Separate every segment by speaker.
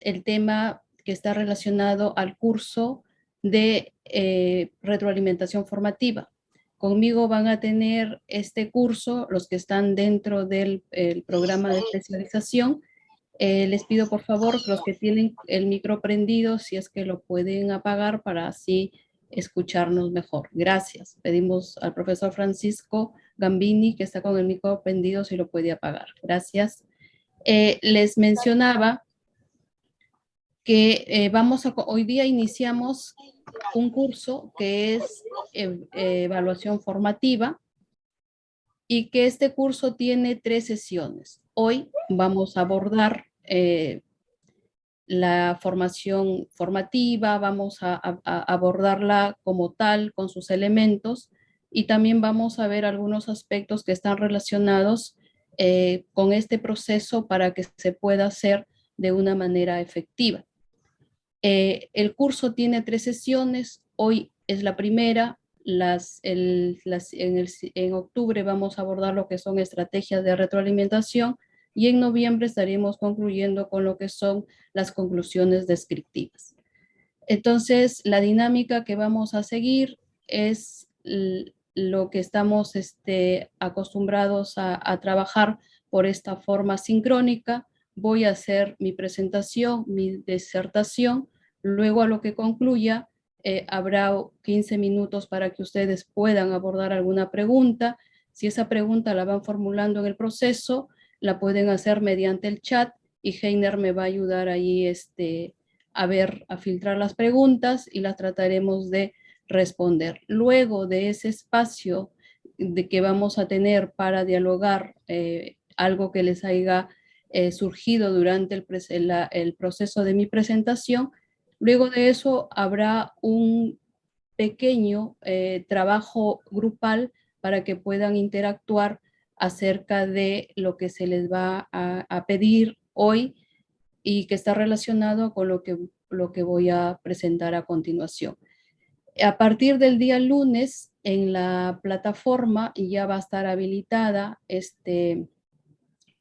Speaker 1: el tema que está relacionado al curso de retroalimentación formativa. Conmigo van a tener este curso los que están dentro del programa de especialización. Les pido por favor los que tienen el micro prendido, si es que lo pueden apagar para así escucharnos mejor. Gracias. Pedimos al profesor Francisco Gambini, que está con el micro prendido, si lo puede apagar. Gracias. Les mencionaba que hoy día iniciamos un curso que es evaluación formativa y que este curso tiene 3 sesiones. Hoy vamos a abordar la formación formativa, vamos a abordarla como tal, con sus elementos, y también vamos a ver algunos aspectos que están relacionados con este proceso para que se pueda hacer de una manera efectiva. El curso tiene 3 sesiones, hoy es la primera, en octubre vamos a abordar lo que son estrategias de retroalimentación y en noviembre estaremos concluyendo con lo que son las conclusiones descriptivas. Entonces, la dinámica que vamos a seguir es lo que estamos acostumbrados a trabajar por esta forma sincrónica. Voy a hacer mi presentación, mi disertación, luego a lo que concluya habrá 15 minutos para que ustedes puedan abordar alguna pregunta. Si esa pregunta la van formulando en el proceso, la pueden hacer mediante el chat y Heiner me va a ayudar ahí a filtrar las preguntas y las trataremos de responder. Luego de ese espacio de que vamos a tener para dialogar algo que les haya surgido durante el proceso de mi presentación, luego de eso habrá un pequeño trabajo grupal para que puedan interactuar acerca de lo que se les va a pedir hoy y que está relacionado con lo que voy a presentar a continuación. A partir del día lunes, en la plataforma ya va a estar habilitada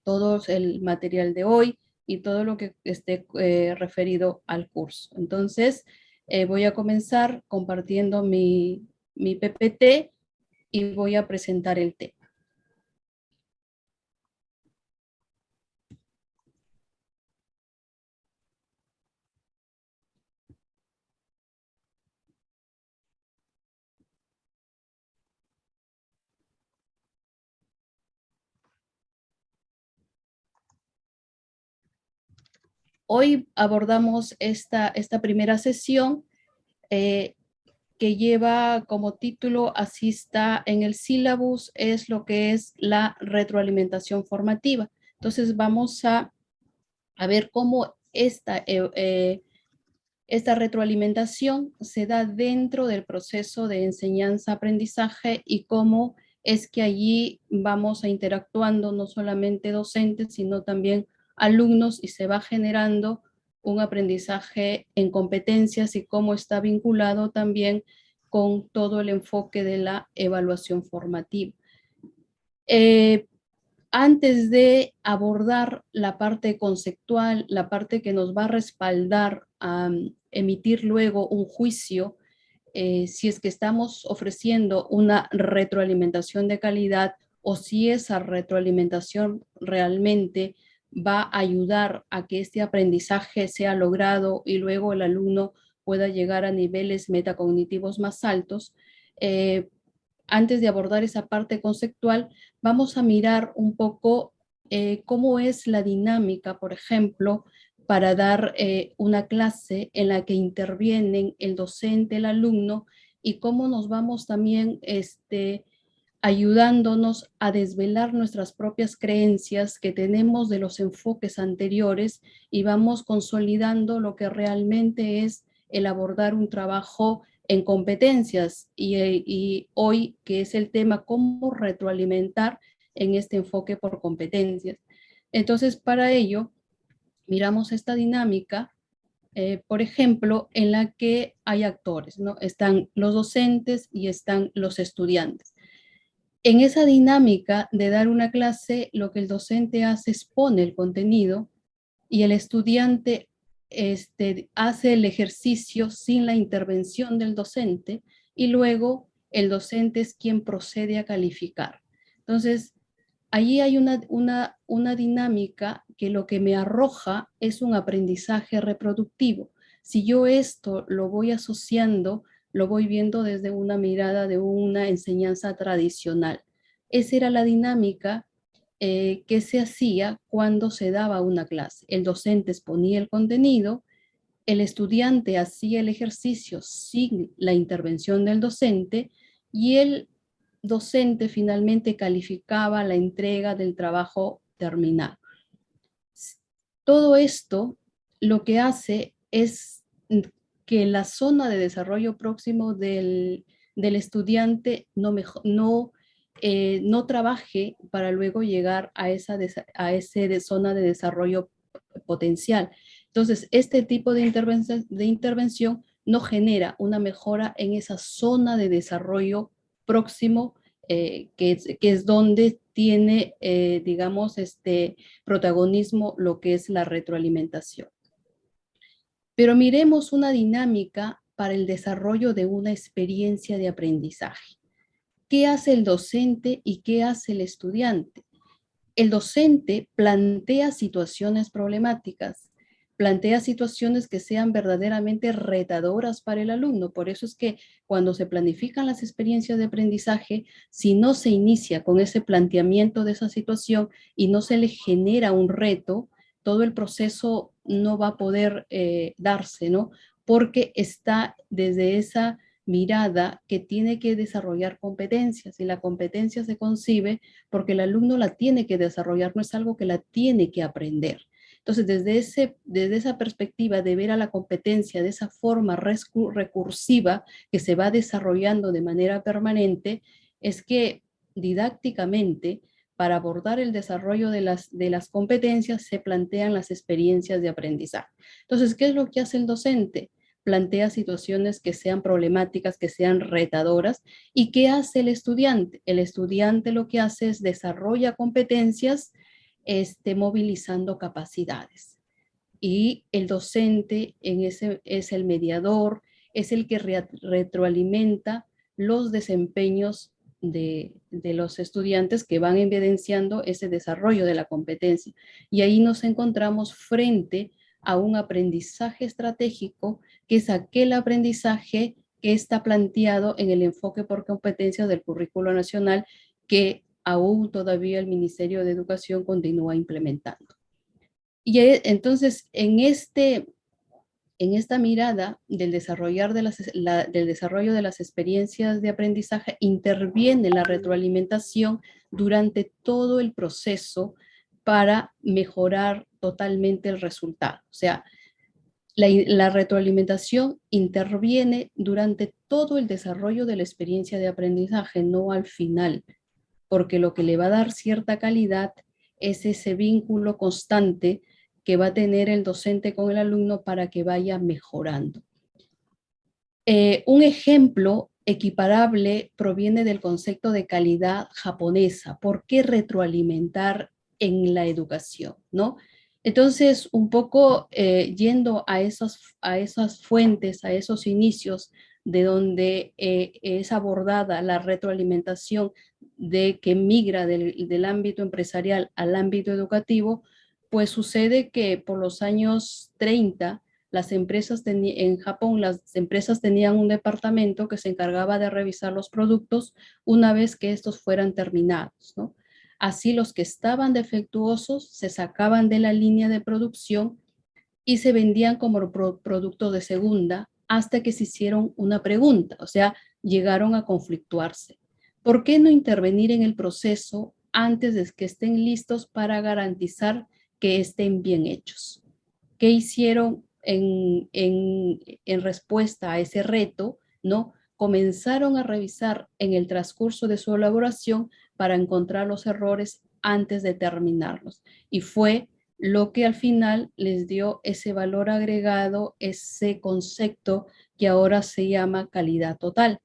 Speaker 1: todo el material de hoy y todo lo que esté referido al curso. Entonces, voy a comenzar compartiendo mi PPT y voy a presentar el tema. Hoy abordamos esta primera sesión que lleva como título, así está en el sílabus, es lo que es la retroalimentación formativa. Entonces vamos a ver cómo esta retroalimentación se da dentro del proceso de enseñanza-aprendizaje y cómo es que allí vamos a interactuando no solamente docentes, sino también alumnos y se va generando un aprendizaje en competencias y cómo está vinculado también con todo el enfoque de la evaluación formativa. Antes de abordar la parte conceptual, la parte que nos va a respaldar a emitir luego un juicio, si es que estamos ofreciendo una retroalimentación de calidad o si esa retroalimentación realmente va a ayudar a que este aprendizaje sea logrado y luego el alumno pueda llegar a niveles metacognitivos más altos. Antes de abordar esa parte conceptual, vamos a mirar un poco cómo es la dinámica, por ejemplo, para dar una clase en la que intervienen el docente, el alumno, y cómo nos vamos también ayudándonos a desvelar nuestras propias creencias que tenemos de los enfoques anteriores y vamos consolidando lo que realmente es el abordar un trabajo en competencias y hoy que es el tema cómo retroalimentar en este enfoque por competencias. Entonces, para ello, miramos esta dinámica, por ejemplo, en la que hay actores, ¿no? Están los docentes y están los estudiantes. En esa dinámica de dar una clase, lo que el docente hace es pone el contenido y el estudiante hace el ejercicio sin la intervención del docente y luego el docente es quien procede a calificar. Entonces, allí hay una dinámica que lo que me arroja es un aprendizaje reproductivo. Si yo esto lo voy asociando, lo voy viendo desde una mirada de una enseñanza tradicional. Esa era la dinámica que se hacía cuando se daba una clase. El docente exponía el contenido, el estudiante hacía el ejercicio sin la intervención del docente y el docente finalmente calificaba la entrega del trabajo terminado. Todo esto lo que hace es que la zona de desarrollo próximo del estudiante no trabaje para luego llegar a esa zona de desarrollo potencial. Entonces, este tipo de intervención no genera una mejora en esa zona de desarrollo próximo, que es donde tiene, digamos, protagonismo lo que es la retroalimentación. Pero miremos una dinámica para el desarrollo de una experiencia de aprendizaje. ¿Qué hace el docente y qué hace el estudiante? El docente plantea situaciones problemáticas, plantea situaciones que sean verdaderamente retadoras para el alumno. Por eso es que cuando se planifican las experiencias de aprendizaje, si no se inicia con ese planteamiento de esa situación y no se le genera un reto, todo el proceso no va a poder darse, ¿no? Porque está desde esa mirada que tiene que desarrollar competencias y la competencia se concibe porque el alumno la tiene que desarrollar, no es algo que la tiene que aprender. Entonces, desde esa perspectiva de ver a la competencia de esa forma recursiva que se va desarrollando de manera permanente, es que didácticamente, para abordar el desarrollo de las competencias, se plantean las experiencias de aprendizaje. Entonces, ¿qué es lo que hace el docente? Plantea situaciones que sean problemáticas, que sean retadoras. ¿Y qué hace el estudiante? El estudiante lo que hace es desarrolla competencias, movilizando capacidades. Y el docente es el mediador, es el que retroalimenta los desempeños de los estudiantes que van evidenciando ese desarrollo de la competencia. Y ahí nos encontramos frente a un aprendizaje estratégico, que es aquel aprendizaje que está planteado en el enfoque por competencias del currículo nacional que aún todavía el Ministerio de Educación continúa implementando. Y entonces, en esta mirada del desarrollo de las experiencias de aprendizaje, interviene la retroalimentación durante todo el proceso para mejorar totalmente el resultado. O sea, la retroalimentación interviene durante todo el desarrollo de la experiencia de aprendizaje, no al final, porque lo que le va a dar cierta calidad es ese vínculo constante que va a tener el docente con el alumno para que vaya mejorando. Un ejemplo equiparable proviene del concepto de calidad japonesa. ¿Por qué retroalimentar en la educación? ¿No? Entonces, un poco yendo a esas fuentes, a esos inicios de donde es abordada la retroalimentación de que migra del ámbito empresarial al ámbito educativo, pues sucede que por los años 30, en Japón las empresas tenían un departamento que se encargaba de revisar los productos una vez que estos fueran terminados, ¿no? Así los que estaban defectuosos se sacaban de la línea de producción y se vendían como productos de segunda hasta que se hicieron una pregunta, o sea, llegaron a conflictuarse. ¿Por qué no intervenir en el proceso antes de que estén listos para garantizar que estén bien hechos? ¿Qué hicieron en respuesta a ese reto? ¿No? Comenzaron a revisar en el transcurso de su elaboración para encontrar los errores antes de terminarlos. Y fue lo que al final les dio ese valor agregado, ese concepto que ahora se llama calidad total.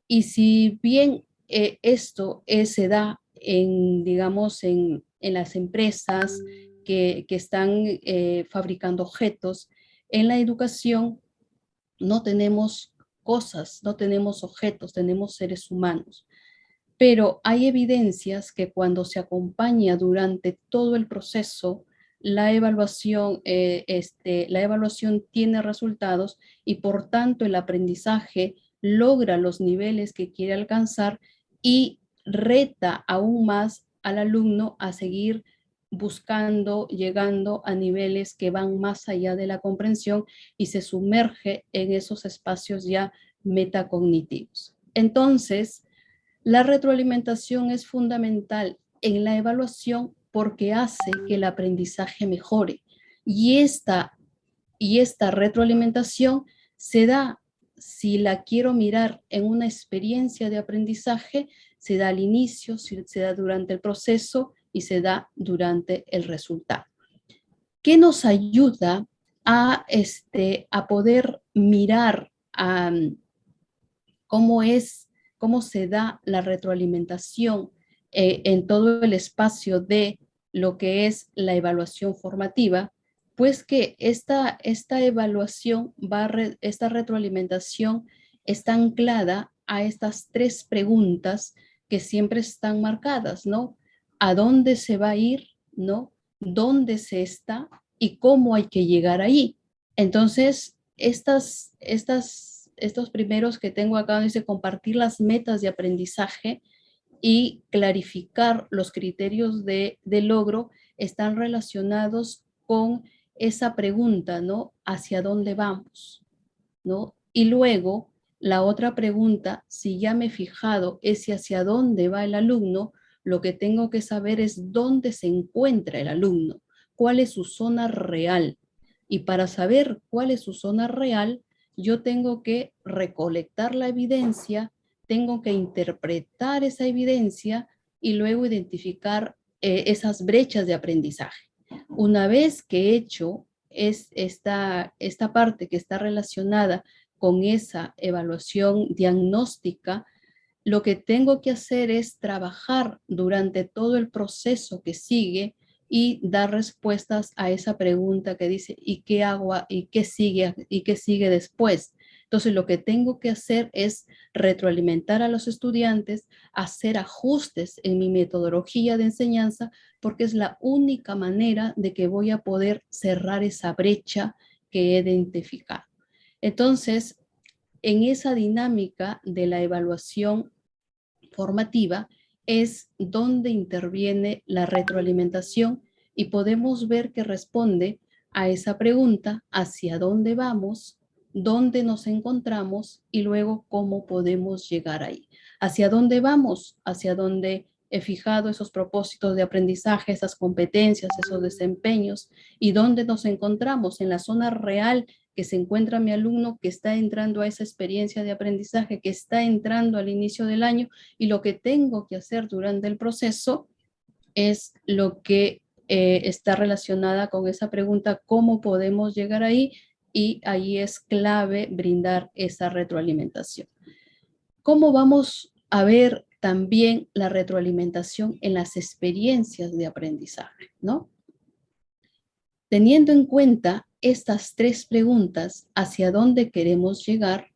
Speaker 1: Y si bien esto se da digamos, en las empresas que están fabricando objetos, En la educación no tenemos cosas, no tenemos objetos, tenemos seres humanos. Pero hay evidencias que cuando se acompaña durante todo el proceso, la evaluación tiene resultados y por tanto el aprendizaje logra los niveles que quiere alcanzar y reta aún más al alumno a seguir buscando, llegando a niveles que van más allá de la comprensión y se sumerge en esos espacios ya metacognitivos. Entonces, la retroalimentación es fundamental en la evaluación porque hace que el aprendizaje mejore. Y esta retroalimentación se da, si la quiero mirar en una experiencia de aprendizaje, se da al inicio, se da durante el proceso y se da durante el resultado. ¿Qué nos ayuda a poder mirar cómo se da la retroalimentación en todo el espacio de lo que es la evaluación formativa? Pues que esta evaluación, esta retroalimentación está anclada a estas tres preguntas que siempre están marcadas, ¿no? ¿A dónde se va a ir? ¿No? ¿Dónde se está? ¿Y cómo hay que llegar ahí? Entonces, estos primeros que tengo acá, dice compartir las metas de aprendizaje y clarificar los criterios de logro, están relacionados con esa pregunta, ¿no? ¿Hacia dónde vamos? ¿No? Y luego, la otra pregunta, si ya me he fijado, es si hacia dónde va el alumno, lo que tengo que saber es dónde se encuentra el alumno, cuál es su zona real. Y para saber cuál es su zona real, yo tengo que recolectar la evidencia, tengo que interpretar esa evidencia y luego identificar esas brechas de aprendizaje. Una vez que he hecho esta parte que está relacionada con esa evaluación diagnóstica, lo que tengo que hacer es trabajar durante todo el proceso que sigue y dar respuestas a esa pregunta que dice, ¿y qué hago? ¿Y qué sigue después? Entonces, lo que tengo que hacer es retroalimentar a los estudiantes, hacer ajustes en mi metodología de enseñanza, porque es la única manera de que voy a poder cerrar esa brecha que he identificado. Entonces, en esa dinámica de la evaluación formativa es donde interviene la retroalimentación y podemos ver que responde a esa pregunta, hacia dónde vamos, dónde nos encontramos y luego cómo podemos llegar ahí. ¿Hacia dónde vamos? Hacia dónde he fijado esos propósitos de aprendizaje, esas competencias, esos desempeños y dónde nos encontramos en la zona real que se encuentra mi alumno que está entrando a esa experiencia de aprendizaje, que está entrando al inicio del año y lo que tengo que hacer durante el proceso es lo que está relacionada con esa pregunta, ¿cómo podemos llegar ahí? Y ahí es clave brindar esa retroalimentación. ¿Cómo vamos a ver también la retroalimentación en las experiencias de aprendizaje, ¿no? Teniendo en cuenta estas tres preguntas, hacia dónde queremos llegar,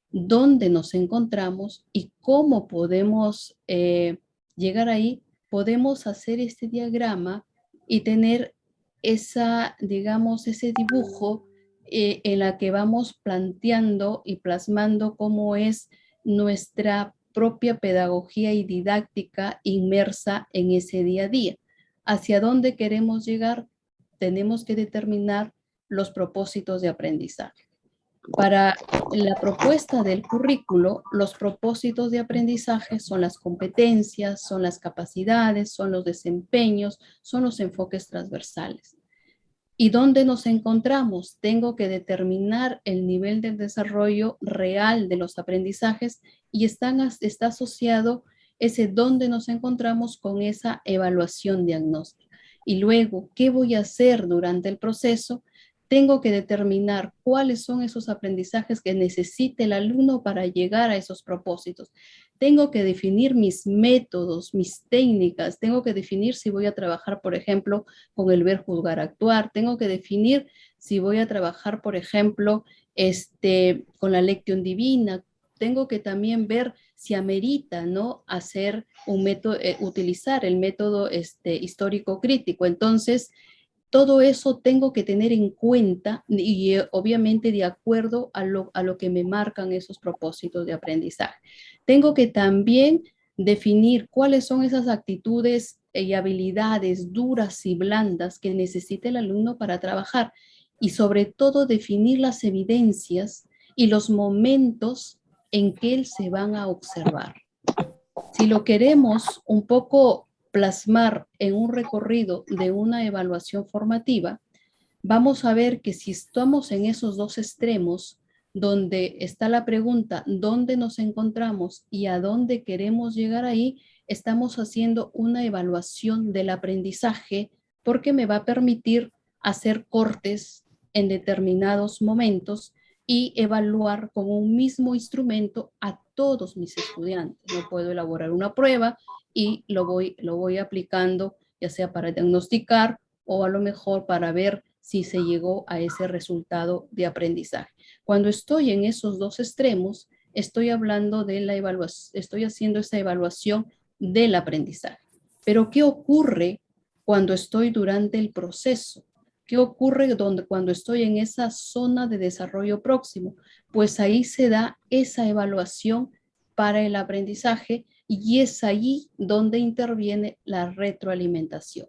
Speaker 1: dónde nos encontramos y cómo podemos llegar ahí, podemos hacer este diagrama y tener digamos, ese dibujo en la que vamos planteando y plasmando cómo es nuestra propia pedagogía y didáctica inmersa en ese día a día. ¿Hacia dónde queremos llegar? Tenemos que determinar los propósitos de aprendizaje. Para la propuesta del currículo, los propósitos de aprendizaje son las competencias, son las capacidades, son los desempeños, son los enfoques transversales. ¿Y dónde nos encontramos? Tengo que determinar el nivel de desarrollo real de los aprendizajes y está asociado ese dónde nos encontramos con esa evaluación diagnóstica. Y luego, ¿qué voy a hacer durante el proceso? Tengo que determinar cuáles son esos aprendizajes que necesite el alumno para llegar a esos propósitos. Tengo que definir mis métodos, mis técnicas, tengo que definir si voy a trabajar, por ejemplo, con el ver, juzgar, actuar, tengo que definir si voy a trabajar, por ejemplo, con la lección divina, tengo que también ver si amerita, ¿no?, hacer un método, utilizar el método histórico crítico. Entonces, todo eso tengo que tener en cuenta y obviamente de acuerdo a lo que me marcan esos propósitos de aprendizaje. Tengo que también definir cuáles son esas actitudes y habilidades duras y blandas que necesita el alumno para trabajar y sobre todo definir las evidencias y los momentos en que él se van a observar. Si lo queremos un poco plasmar en un recorrido de una evaluación formativa, vamos a ver que si estamos en esos dos extremos, donde está la pregunta, ¿dónde nos encontramos y a dónde queremos llegar ahí? Estamos haciendo una evaluación del aprendizaje porque me va a permitir hacer cortes en determinados momentos y evaluar con un mismo instrumento a todos mis estudiantes. No puedo elaborar una prueba y lo voy aplicando, ya sea para diagnosticar o a lo mejor para ver si se llegó a ese resultado de aprendizaje. Cuando estoy en esos dos extremos, estoy hablando de la evaluación, estoy haciendo esa evaluación del aprendizaje. Pero ¿qué ocurre cuando estoy durante el proceso? ¿Qué ocurre cuando estoy en esa zona de desarrollo próximo? Pues ahí se da esa evaluación para el aprendizaje y es allí donde interviene la retroalimentación.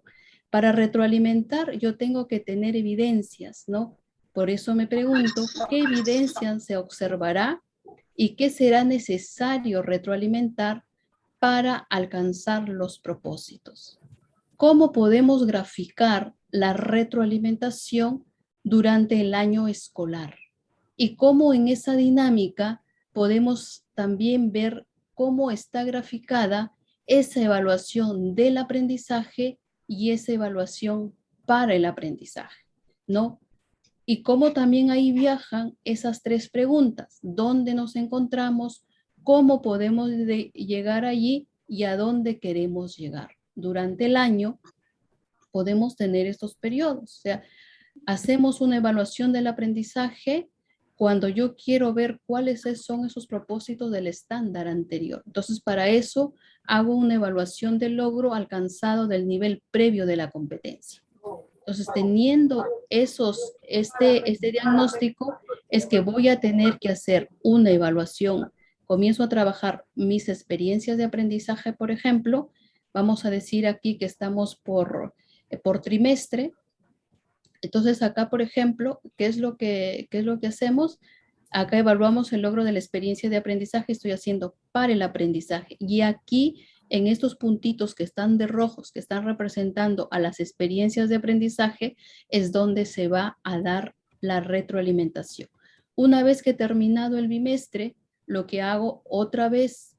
Speaker 1: Para retroalimentar yo tengo que tener evidencias, ¿no? Por eso me pregunto, ¿qué evidencias se observará y qué será necesario retroalimentar para alcanzar los propósitos? ¿Cómo podemos graficar la retroalimentación durante el año escolar? Y cómo en esa dinámica podemos también ver cómo está graficada esa evaluación del aprendizaje y esa evaluación para el aprendizaje, ¿no? Y cómo también ahí viajan esas tres preguntas: ¿dónde nos encontramos? ¿Cómo podemos llegar allí? ¿Y a dónde queremos llegar? Durante el año podemos tener estos periodos. O sea, hacemos una evaluación del aprendizaje cuando yo quiero ver cuáles son esos propósitos del estándar anterior. Entonces, para eso hago una evaluación del logro alcanzado del nivel previo de la competencia. Entonces, teniendo este diagnóstico, es que voy a tener que hacer una evaluación. Comienzo a trabajar mis experiencias de aprendizaje, por ejemplo. Vamos a decir aquí que estamos por trimestre. Entonces, acá, por ejemplo, ¿qué es lo que hacemos? Acá evaluamos el logro de la experiencia de aprendizaje. Estoy haciendo para el aprendizaje. Y aquí, en estos puntitos que están de rojos, que están representando a las experiencias de aprendizaje, es donde se va a dar la retroalimentación. Una vez que he terminado el bimestre, lo que hago otra vez,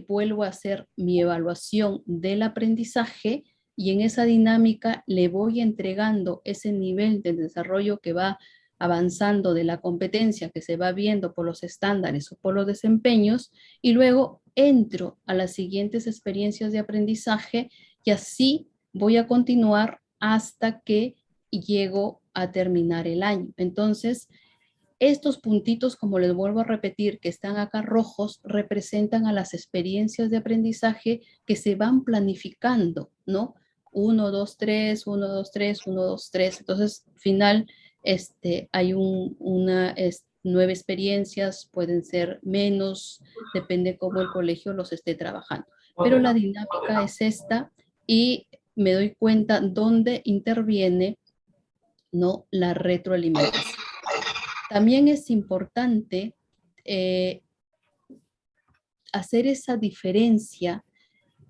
Speaker 1: vuelvo a hacer mi evaluación del aprendizaje y en esa dinámica le voy entregando ese nivel de desarrollo que va avanzando de la competencia que se va viendo por los estándares o por los desempeños, y luego entro a las siguientes experiencias de aprendizaje y así voy a continuar hasta que llego a terminar el año. Entonces, estos puntitos, como les vuelvo a repetir, que están acá rojos, representan a las experiencias de aprendizaje que se van planificando, ¿no? 1, 2, 3, 1, 2, 3, 1, 2, 3. Entonces, al final, hay 9 experiencias, pueden ser menos, depende cómo el colegio los esté trabajando. Pero la dinámica es esta y me doy cuenta dónde interviene, ¿no?, la retroalimentación. También es importante hacer esa diferencia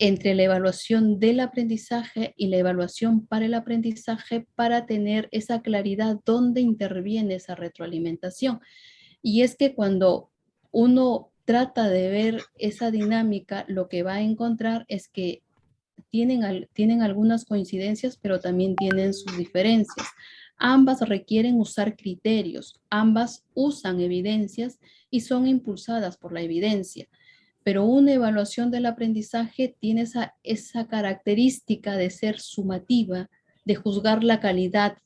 Speaker 1: entre la evaluación del aprendizaje y la evaluación para el aprendizaje para tener esa claridad dónde interviene esa retroalimentación. Y es que cuando uno trata de ver esa dinámica, lo que va a encontrar es que tienen algunas coincidencias, pero también tienen sus diferencias. Ambas requieren usar criterios, ambas usan evidencias y son impulsadas por la evidencia. Pero una evaluación del aprendizaje tiene esa característica de ser sumativa, de juzgar la calidad,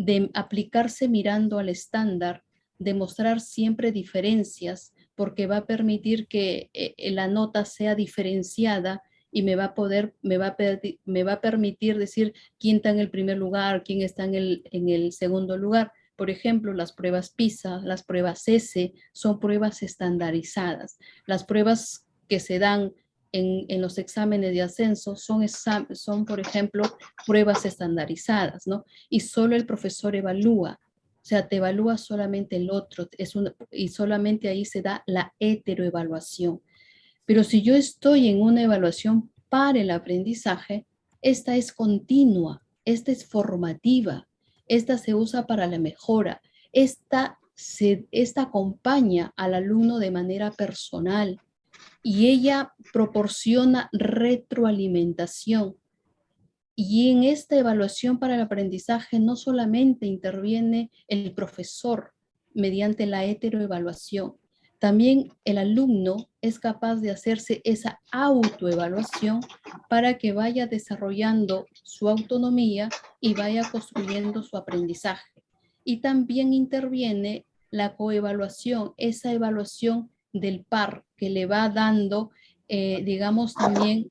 Speaker 1: de aplicarse mirando al estándar, de mostrar siempre diferencias, porque va a permitir que la nota sea diferenciada y me va a permitir decir quién está en el primer lugar, quién está en el segundo lugar. Por ejemplo, las pruebas PISA, las pruebas S, son pruebas estandarizadas. Las pruebas que se dan en los exámenes de ascenso son, por ejemplo, pruebas estandarizadas, ¿no? Y solo el profesor evalúa. O sea, te evalúa solamente el otro, y solamente ahí se da la heteroevaluación. Pero si yo estoy en una evaluación para el aprendizaje, esta es continua, esta es formativa, esta se usa para la mejora, esta acompaña al alumno de manera personal y ella proporciona retroalimentación. Y en esta evaluación para el aprendizaje no solamente interviene el profesor mediante la heteroevaluación, también el alumno es capaz de hacerse esa autoevaluación para que vaya desarrollando su autonomía y vaya construyendo su aprendizaje. Y también interviene la coevaluación, esa evaluación del par que le va dando, digamos, también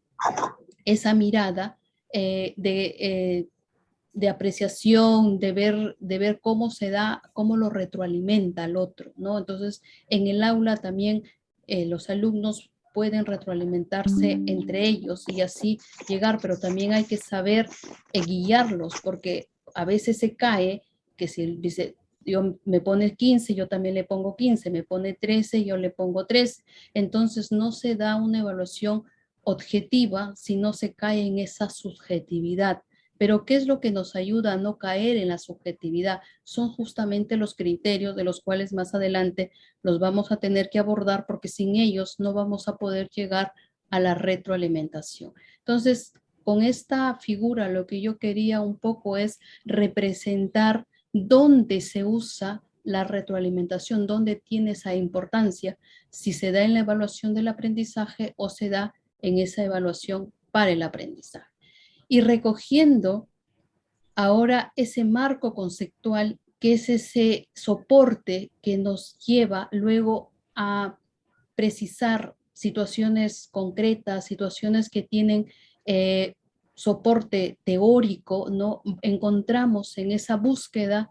Speaker 1: esa mirada de apreciación, de ver cómo se da, cómo lo retroalimenta al otro, ¿no? Entonces, en el aula también los alumnos pueden retroalimentarse entre ellos y así llegar, pero también hay que saber guiarlos, porque a veces se cae que si dice, yo me pone 15, yo también le pongo 15, me pone 13, yo le pongo 13. Entonces no se da una evaluación objetiva si no se cae en esa subjetividad. Pero ¿qué es lo que nos ayuda a no caer en la subjetividad? Son justamente los criterios de los cuales más adelante los vamos a tener que abordar porque sin ellos no vamos a poder llegar a la retroalimentación. Entonces, con esta figura lo que yo quería un poco es representar dónde se usa la retroalimentación, dónde tiene esa importancia, si se da en la evaluación del aprendizaje o se da en esa evaluación para el aprendizaje. Y recogiendo ahora ese marco conceptual que es ese soporte que nos lleva luego a precisar situaciones concretas, situaciones que tienen soporte teórico, ¿no? Encontramos en esa búsqueda,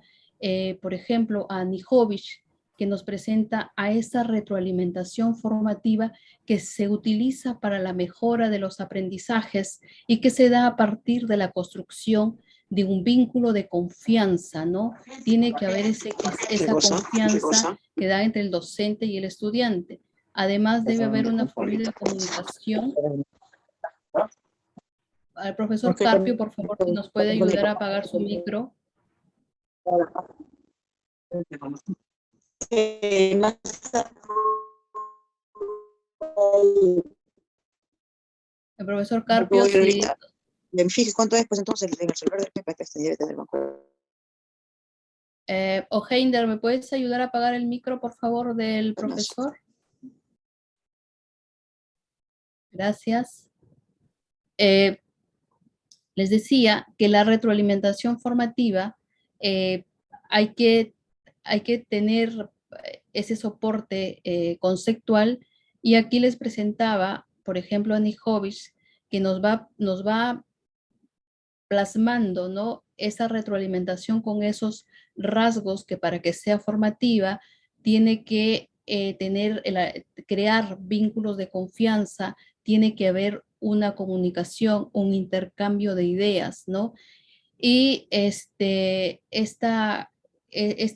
Speaker 1: por ejemplo, a Nijovic, que nos presenta a esa retroalimentación formativa que se utiliza para la mejora de los aprendizajes y que se da a partir de la construcción de un vínculo de confianza, ¿no? Tiene que haber esa confianza que da entre el docente y el estudiante. Además, debe haber una fluida comunicación. Al profesor Carpio, por favor, si nos puede ayudar a apagar su micro. El profesor Carpio, sí.
Speaker 2: Me fijes cuánto es, pues entonces en el celular del Pepe este debe tener
Speaker 1: Ojeinder, ¿me puedes ayudar a apagar el micro, por favor, del profesor? Gracias. Les decía que la retroalimentación formativa hay que tener ese soporte conceptual y aquí les presentaba, por ejemplo, a Nijovic, que nos va plasmando, ¿no? Esa retroalimentación con esos rasgos que para que sea formativa tiene que crear vínculos de confianza, tiene que haber una comunicación, un intercambio de ideas, ¿no? Y este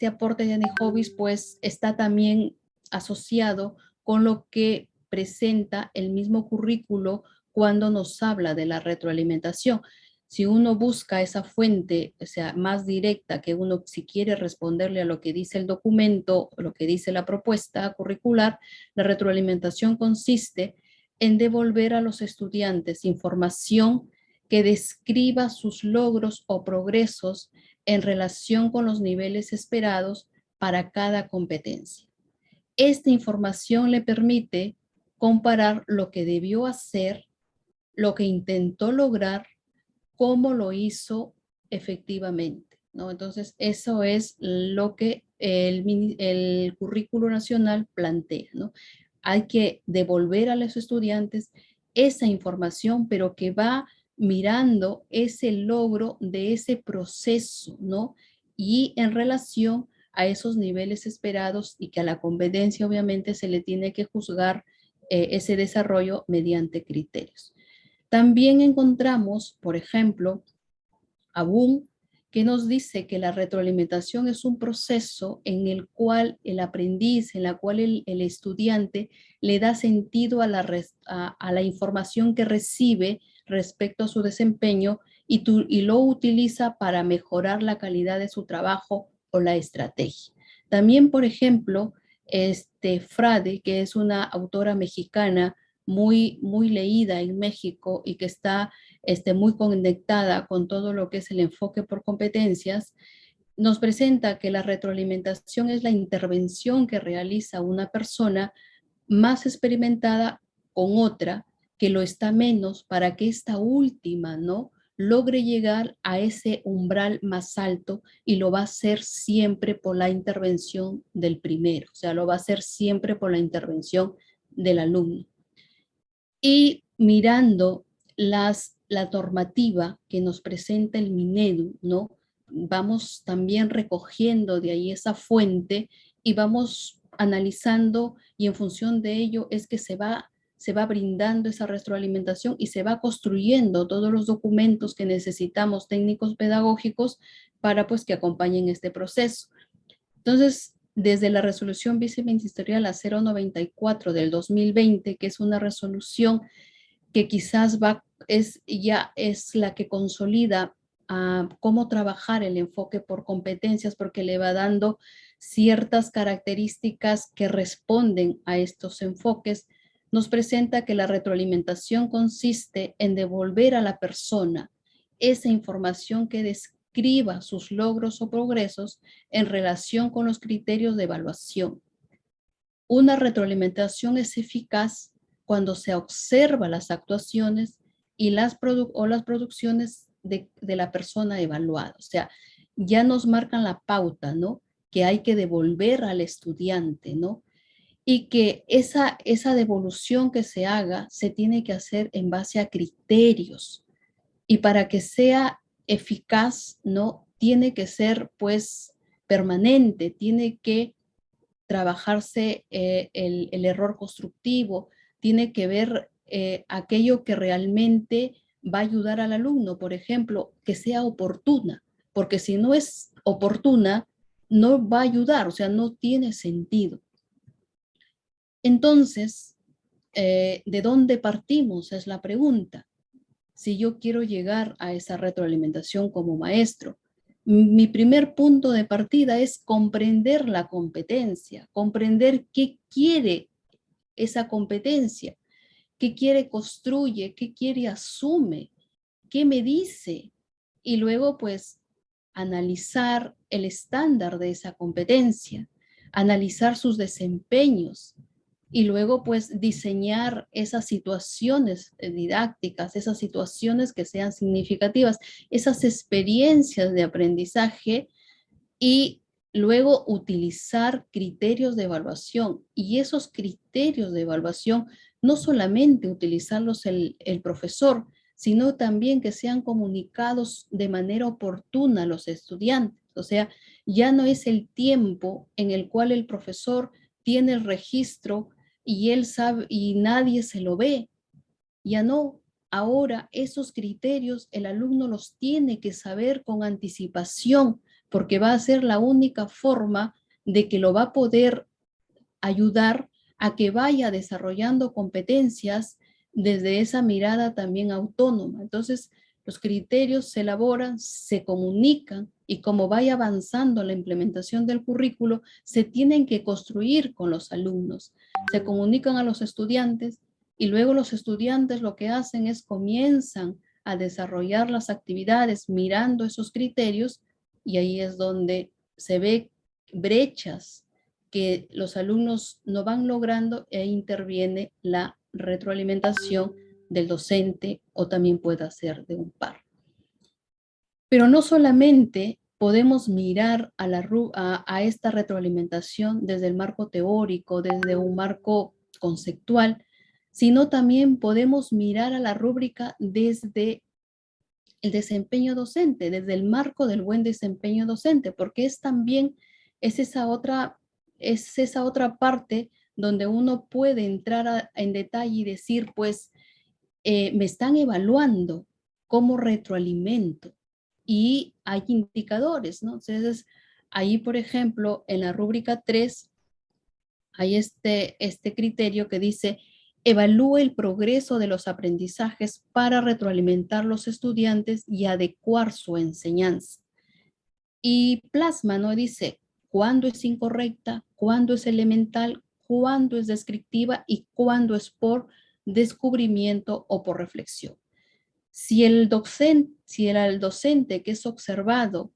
Speaker 1: aporte de Nijovic pues está también asociado con lo que presenta el mismo currículo cuando nos habla de la retroalimentación. Si uno busca esa fuente, o sea, más directa, que uno si quiere responderle a lo que dice el documento, lo que dice la propuesta curricular, la retroalimentación consiste en devolver a los estudiantes información que describa sus logros o progresos en relación con los niveles esperados para cada competencia. Esta información le permite comparar lo que debió hacer, lo que intentó lograr, cómo lo hizo efectivamente. ¿no? Entonces, eso es lo que el currículo nacional plantea, ¿no? Hay que devolver a los estudiantes esa información, pero que va mirando ese logro de ese proceso, ¿no? Y en relación a esos niveles esperados y que a la competencia obviamente se le tiene que juzgar ese desarrollo mediante criterios. También encontramos, por ejemplo, a Boom, que nos dice que la retroalimentación es un proceso en el cual el aprendiz, en la cual el estudiante le da sentido a la información que recibe respecto a su desempeño y lo utiliza para mejorar la calidad de su trabajo o la estrategia. También, por ejemplo, Frade, que es una autora mexicana muy leída en México y que está muy conectada con todo lo que es el enfoque por competencias, nos presenta que la retroalimentación es la intervención que realiza una persona más experimentada con otra que lo está menos para que esta última, ¿no?, logre llegar a ese umbral más alto y lo va a hacer siempre por la intervención del primero, o sea, lo va a hacer siempre por la intervención del alumno. Y mirando la normativa que nos presenta el Minedu, ¿no? Vamos también recogiendo de ahí esa fuente y vamos analizando y en función de ello es que se va brindando esa retroalimentación y se va construyendo todos los documentos que necesitamos técnicos pedagógicos para pues que acompañen este proceso. Entonces, desde la resolución viceministerial a 094 del 2020, que es una resolución que quizás ya es la que consolida cómo trabajar el enfoque por competencias, porque le va dando ciertas características que responden a estos enfoques, nos presenta que la retroalimentación consiste en devolver a la persona esa información que describa sus logros o progresos en relación con los criterios de evaluación. Una retroalimentación es eficaz cuando se observa las actuaciones y las producciones de la persona evaluada. O sea, ya nos marcan la pauta, ¿no?, que hay que devolver al estudiante, ¿no? Y que esa devolución que se haga se tiene que hacer en base a criterios. Y para que sea eficaz, ¿no?, tiene que ser, pues, permanente, tiene que trabajarse el error constructivo, tiene que ver aquello que realmente va a ayudar al alumno, por ejemplo, que sea oportuna, porque si no es oportuna, no va a ayudar, o sea, no tiene sentido. Entonces, ¿de dónde partimos? Es la pregunta. Si yo quiero llegar a esa retroalimentación como maestro, mi primer punto de partida es comprender la competencia, comprender qué quiere esa competencia, qué quiere construye, qué quiere asume, qué me dice. Y luego, pues, analizar el estándar de esa competencia, analizar sus desempeños, y luego pues diseñar esas situaciones didácticas, esas situaciones que sean significativas, esas experiencias de aprendizaje y luego utilizar criterios de evaluación. Y esos criterios de evaluación no solamente utilizarlos el profesor, sino también que sean comunicados de manera oportuna a los estudiantes. O sea, ya no es el tiempo en el cual el profesor tiene el registro y él sabe y nadie se lo ve. Ya no. Ahora esos criterios el alumno los tiene que saber con anticipación porque va a ser la única forma de que lo va a poder ayudar a que vaya desarrollando competencias desde esa mirada también autónoma. Entonces, los criterios se elaboran, se comunican y como vaya avanzando la implementación del currículo, se tienen que construir con los alumnos. Se comunican a los estudiantes y luego los estudiantes lo que hacen es comienzan a desarrollar las actividades mirando esos criterios y ahí es donde se ve brechas que los alumnos no van logrando e interviene la retroalimentación del docente o también puede ser de un par. Pero no solamente podemos mirar a esta retroalimentación desde el marco teórico, desde un marco conceptual, sino también podemos mirar a la rúbrica desde el desempeño docente, desde el marco del buen desempeño docente, porque es también, es esa otra, es esa otra parte donde uno puede entrar en detalle y decir, pues, me están evaluando cómo retroalimento y hay indicadores, ¿no? Entonces, ahí, por ejemplo, en la rúbrica 3, hay este criterio que dice, evalúa el progreso de los aprendizajes para retroalimentar los estudiantes y adecuar su enseñanza. Y plasma, ¿no? Dice, cuándo es incorrecta, cuándo es elemental, cuándo es descriptiva y cuándo es por descubrimiento o por reflexión. Si el docente que es observado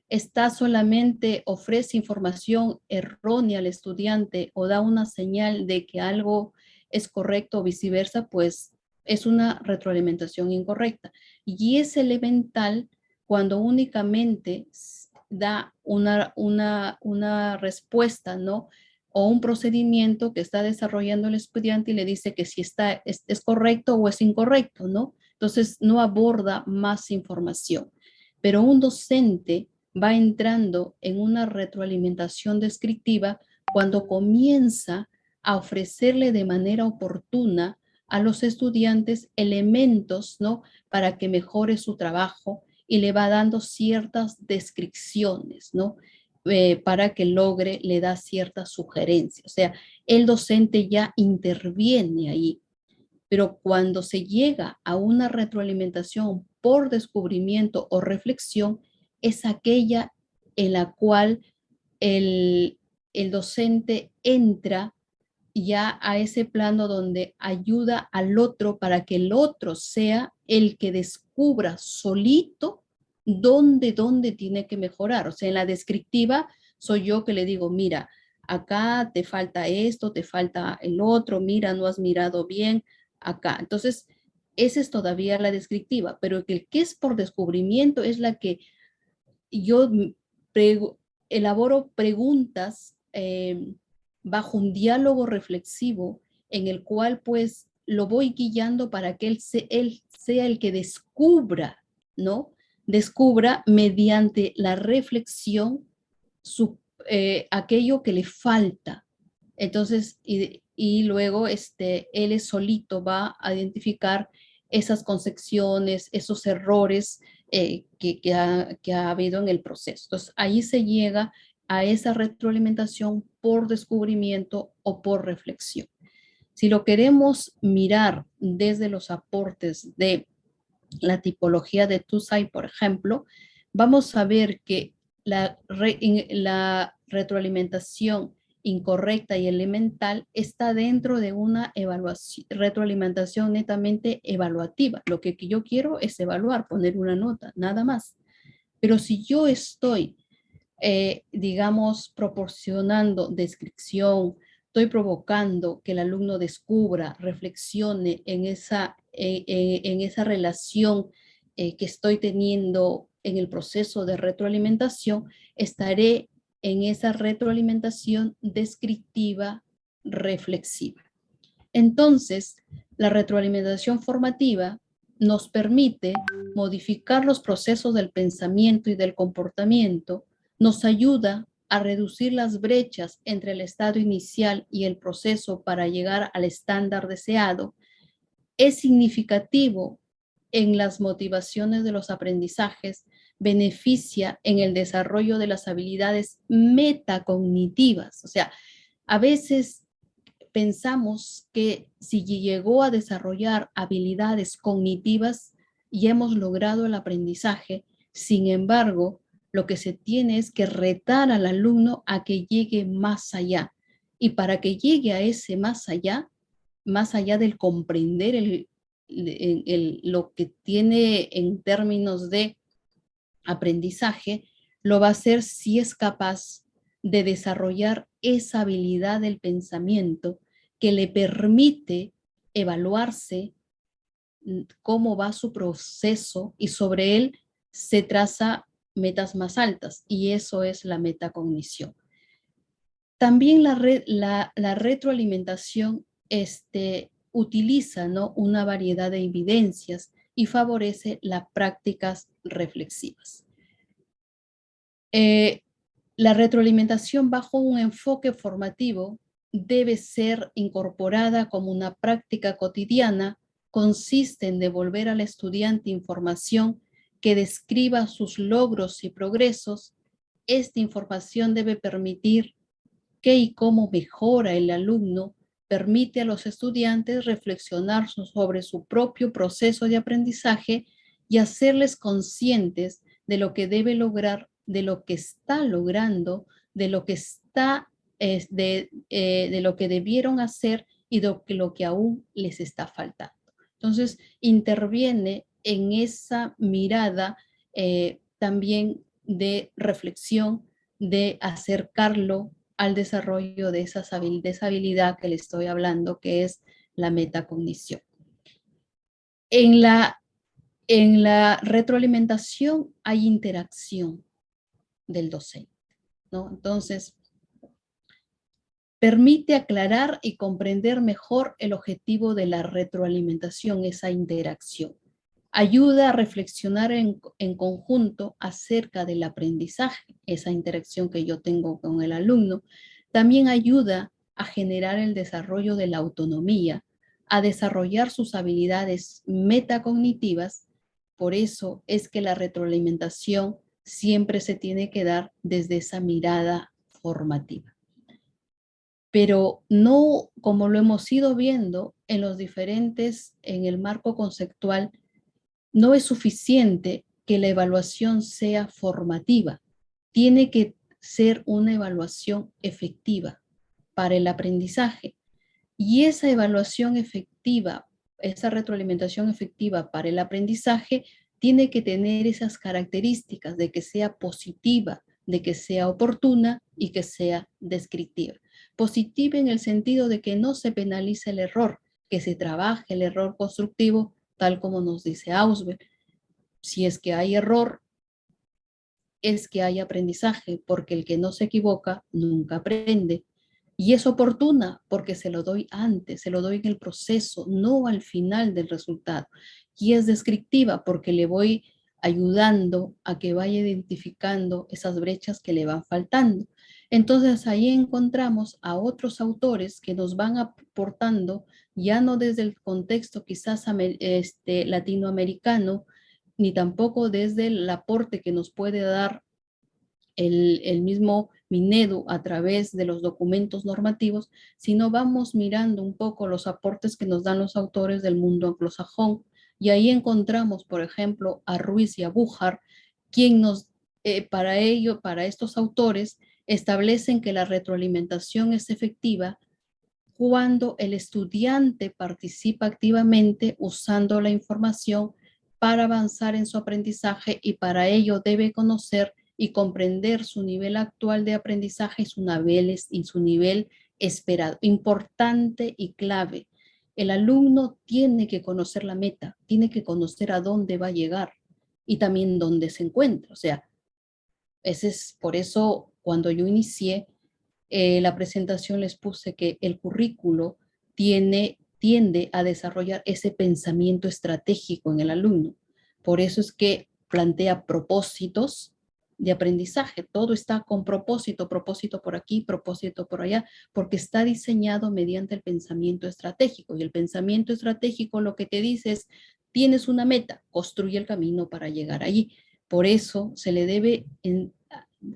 Speaker 1: está solamente ofrece información errónea al estudiante o da una señal de que algo es correcto o viceversa, pues es una retroalimentación incorrecta. Y es elemental cuando únicamente da una respuesta, ¿no? O un procedimiento que está desarrollando el estudiante y le dice que si es correcto o es incorrecto, ¿no? Entonces no aborda más información. Pero un docente va entrando en una retroalimentación descriptiva cuando comienza a ofrecerle de manera oportuna a los estudiantes elementos, ¿no? Para que mejore su trabajo y le va dando ciertas descripciones, ¿no? Para que logre, le da ciertas sugerencias. O sea, el docente ya interviene ahí. Pero cuando se llega a una retroalimentación por descubrimiento o reflexión, es aquella en la cual el docente entra ya a ese plano donde ayuda al otro para que el otro sea el que descubra solito dónde tiene que mejorar. O sea, en la descriptiva soy yo que le digo, mira, acá te falta esto, te falta el otro, mira, no has mirado bien acá. Entonces, esa es todavía la descriptiva, pero el que es por descubrimiento es la que yo elaboro preguntas bajo un diálogo reflexivo en el cual pues lo voy guiando para que él sea el que descubra, ¿no? Descubra mediante la reflexión aquello que le falta. Entonces, y luego él solito va a identificar esas concepciones, esos errores que ha habido en el proceso. Entonces, ahí se llega a esa retroalimentación por descubrimiento o por reflexión. Si lo queremos mirar desde los aportes de la tipología de TUSAI, por ejemplo, vamos a ver que la retroalimentación incorrecta y elemental está dentro de una retroalimentación netamente evaluativa. Lo que yo quiero es evaluar, poner una nota, nada más. Pero si yo estoy, digamos, proporcionando descripción, estoy provocando que el alumno descubra, reflexione en esa relación que estoy teniendo en el proceso de retroalimentación, estaré en esa retroalimentación descriptiva reflexiva. Entonces, la retroalimentación formativa nos permite modificar los procesos del pensamiento y del comportamiento, nos ayuda a reducir las brechas entre el estado inicial y el proceso para llegar al estándar deseado, es significativo en las motivaciones de los aprendizajes, beneficia en el desarrollo de las habilidades metacognitivas. O sea, a veces pensamos que si llegó a desarrollar habilidades cognitivas, ya hemos logrado el aprendizaje. Sin embargo, lo que se tiene es que retar al alumno a que llegue más allá. Y para que llegue a ese más allá del comprender lo que tiene en términos de aprendizaje, lo va a hacer si es capaz de desarrollar esa habilidad del pensamiento que le permite evaluarse cómo va su proceso y sobre él se traza metas más altas, y eso es la metacognición. También la retroalimentación utiliza, ¿no?, una variedad de evidencias y favorece las prácticas reflexivas. La retroalimentación bajo un enfoque formativo debe ser incorporada como una práctica cotidiana. Consiste en devolver al estudiante información que describa sus logros y progresos. Esta información debe permitir qué y cómo mejora el alumno, permite a los estudiantes reflexionar sobre su propio proceso de aprendizaje y hacerles conscientes de lo que debe lograr, de lo que está logrando, de lo que está, de lo que debieron hacer y de lo que aún les está faltando. Entonces, interviene en esa mirada también de reflexión, de acercarlo al desarrollo de esa habilidad que le estoy hablando, que es la metacognición. En la retroalimentación hay interacción del docente, ¿no? Entonces, permite aclarar y comprender mejor el objetivo de la retroalimentación, esa interacción. Ayuda a reflexionar en conjunto acerca del aprendizaje, esa interacción que yo tengo con el alumno. También ayuda a generar el desarrollo de la autonomía, a desarrollar sus habilidades metacognitivas. Por eso es que la retroalimentación siempre se tiene que dar desde esa mirada formativa. Pero no, como lo hemos ido viendo en en el marco conceptual, no es suficiente que la evaluación sea formativa. Tiene que ser una evaluación efectiva para el aprendizaje. Y esa evaluación efectiva, esa retroalimentación efectiva para el aprendizaje, tiene que tener esas características de que sea positiva, de que sea oportuna y que sea descriptiva. Positiva en el sentido de que no se penalice el error, que se trabaje el error constructivo, tal como nos dice Ausberg. Si es que hay error, es que hay aprendizaje, porque el que no se equivoca nunca aprende. Y es oportuna porque se lo doy antes, se lo doy en el proceso, no al final del resultado. Y es descriptiva porque le voy ayudando a que vaya identificando esas brechas que le van faltando. Entonces ahí encontramos a otros autores que nos van aportando, ya no desde el contexto quizás latinoamericano, ni tampoco desde el aporte que nos puede dar el mismo Minedu a través de los documentos normativos, sino vamos mirando un poco los aportes que nos dan los autores del mundo anglosajón. Y ahí encontramos, por ejemplo, a Ruiz y a Bujar, quien para estos autores, establecen que la retroalimentación es efectiva cuando el estudiante participa activamente usando la información para avanzar en su aprendizaje, y para ello debe conocer y comprender su nivel actual de aprendizaje y su nivel esperado. Importante y clave. El alumno tiene que conocer la meta, tiene que conocer a dónde va a llegar y también dónde se encuentra. O sea, por eso cuando yo inicié la presentación les puse que el currículo tiende a desarrollar ese pensamiento estratégico en el alumno. Por eso es que plantea propósitos de aprendizaje. Todo está con propósito, propósito por aquí, propósito por allá, porque está diseñado mediante el pensamiento estratégico. Y el pensamiento estratégico lo que te dice es, tienes una meta, construye el camino para llegar allí. Por eso se le debe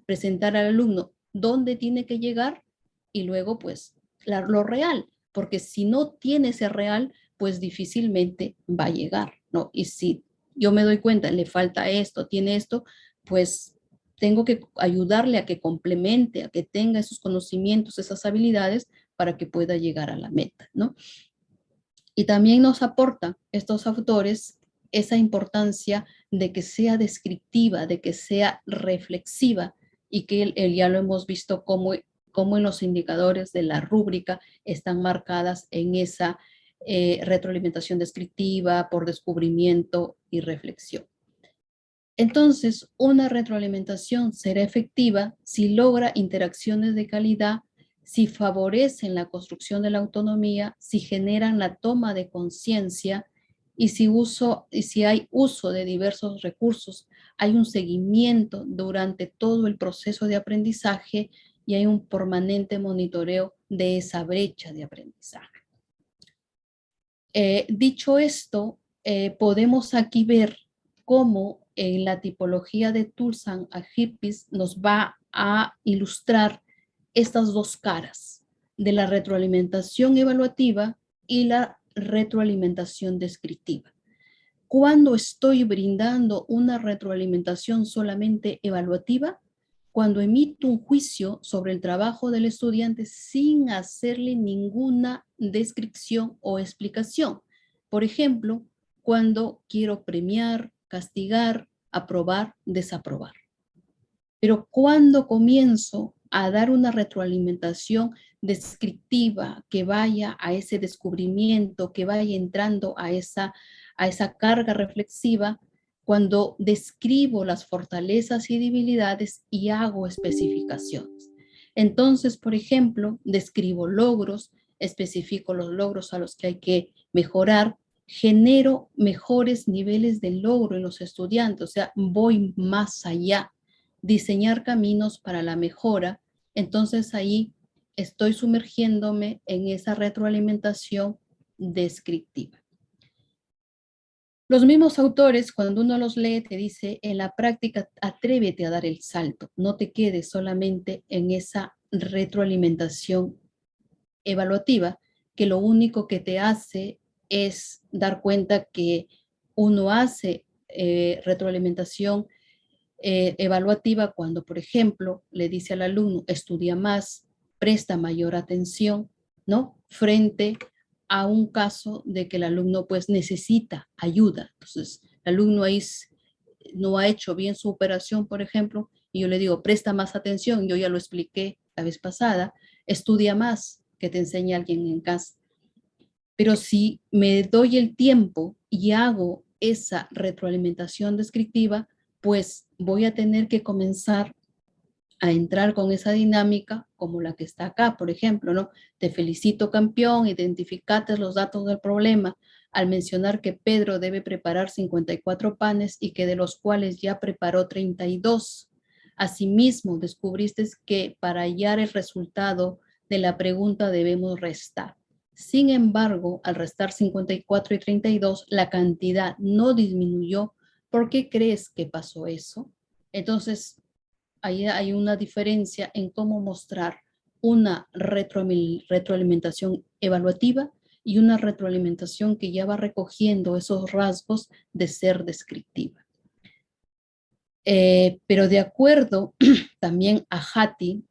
Speaker 1: presentar al alumno dónde tiene que llegar y luego pues lo real, porque si no tiene ese real, pues difícilmente va a llegar, ¿no? Y si yo me doy cuenta, le falta esto, tiene esto, pues tengo que ayudarle a que complemente, a que tenga esos conocimientos, esas habilidades para que pueda llegar a la meta, ¿no? Y también nos aportan estos autores esa importancia de que sea descriptiva, de que sea reflexiva, y que ya lo hemos visto como en los indicadores de la rúbrica están marcadas en esa retroalimentación descriptiva por descubrimiento y reflexión. Entonces, una retroalimentación será efectiva si logra interacciones de calidad, si favorecen la construcción de la autonomía, si generan la toma de conciencia y si hay uso de diversos recursos, hay un seguimiento durante todo el proceso de aprendizaje y hay un permanente monitoreo de esa brecha de aprendizaje. Dicho esto, podemos aquí ver cómo en la tipología de Tulsan a Hippis nos va a ilustrar estas dos caras de la retroalimentación evaluativa y la retroalimentación descriptiva. Cuando estoy brindando una retroalimentación solamente evaluativa, cuando emito un juicio sobre el trabajo del estudiante sin hacerle ninguna descripción o explicación. Por ejemplo, cuando quiero premiar, castigar, aprobar, desaprobar. Pero cuando comienzo a dar una retroalimentación descriptiva que vaya a ese descubrimiento, que vaya entrando a esa carga reflexiva, cuando describo las fortalezas y debilidades y hago especificaciones. Entonces, por ejemplo, describo logros, especifico los logros a los que hay que mejorar, genero mejores niveles de logro en los estudiantes, o sea, voy más allá, diseñar caminos para la mejora. Entonces ahí estoy sumergiéndome en esa retroalimentación descriptiva. Los mismos autores, cuando uno los lee, te dice, en la práctica, atrévete a dar el salto. No te quedes solamente en esa retroalimentación evaluativa, que lo único que te hace es dar cuenta que uno hace retroalimentación evaluativa cuando, por ejemplo, le dice al alumno, estudia más, presta mayor atención, ¿no? Frente a un caso de que el alumno pues necesita ayuda. Entonces, el alumno ahí no ha hecho bien su operación, por ejemplo, y yo le digo, presta más atención, yo ya lo expliqué la vez pasada, estudia más que te enseña alguien en casa. Pero si me doy el tiempo y hago esa retroalimentación descriptiva, pues voy a tener que comenzar a entrar con esa dinámica como la que está acá, por ejemplo, ¿no? Te felicito, campeón, identificaste los datos del problema al mencionar que Pedro debe preparar 54 panes y que de los cuales ya preparó 32. Asimismo, descubriste que para hallar el resultado de la pregunta debemos restar. Sin embargo, al restar 54 y 32, la cantidad no disminuyó. ¿Por qué crees que pasó eso? Entonces, ahí hay una diferencia en cómo mostrar una retroalimentación evaluativa y una retroalimentación que ya va recogiendo esos rasgos de ser descriptiva. Pero de acuerdo también a Hattie,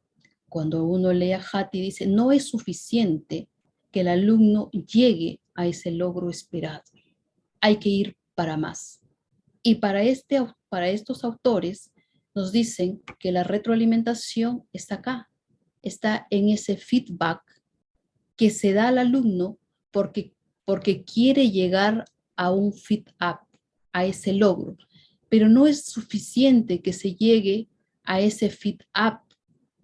Speaker 1: cuando uno lee a Hattie, dice, no es suficiente que el alumno llegue a ese logro esperado. Hay que ir para más. Y para estos autores nos dicen que la retroalimentación está acá, está en ese feedback que se da al alumno porque quiere llegar a un fit up, a ese logro. Pero no es suficiente que se llegue a ese fit up.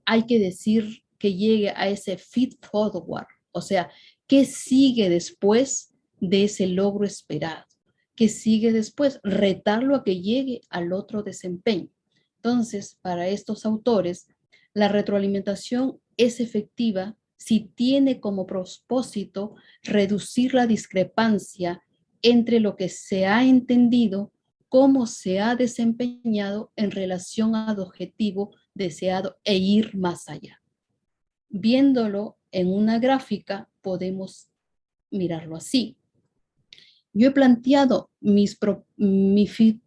Speaker 1: Hay que decir que llegue a ese feed forward. O sea, ¿qué sigue después de ese logro esperado? ¿Qué sigue después? Retarlo a que llegue al otro desempeño. Entonces, para estos autores, la retroalimentación es efectiva si tiene como propósito reducir la discrepancia entre lo que se ha entendido, cómo se ha desempeñado en relación al objetivo deseado e ir más allá. Viéndolo en una gráfica, podemos mirarlo así. Yo he planteado mi fit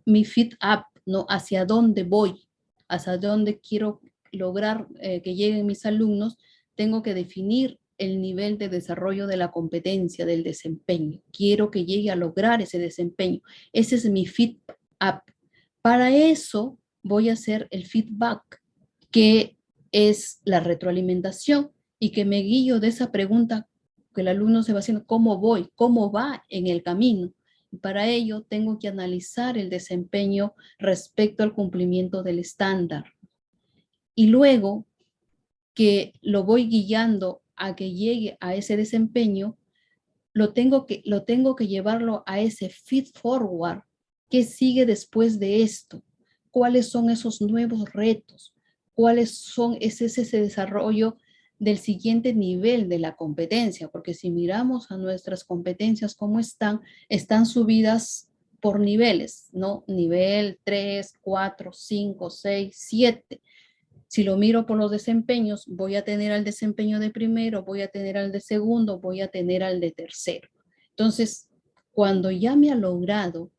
Speaker 1: up, ¿no? Hacia dónde voy, hacia dónde quiero lograr que lleguen mis alumnos. Tengo que definir el nivel de desarrollo de la competencia, del desempeño. Quiero que llegue a lograr ese desempeño. Ese es mi fit up. Para eso voy a hacer el feedback, que es la retroalimentación y que me guío de esa pregunta que el alumno se va haciendo, ¿cómo voy? ¿Cómo va en el camino? Para ello, tengo que analizar el desempeño respecto al cumplimiento del estándar. Y luego que lo voy guiando a que llegue a ese desempeño, lo tengo que llevarlo a ese feed forward que sigue después de esto. ¿Cuáles son esos nuevos retos? ¿Cuáles son ese desarrollo del siguiente nivel de la competencia? Porque si miramos a nuestras competencias cómo están subidas por niveles, ¿no? Nivel 3, 4, 5, 6, 7. Si lo miro por los desempeños, voy a tener al desempeño de primero, voy a tener al de segundo, voy a tener al de tercero. Entonces, cuando ya me ha logrado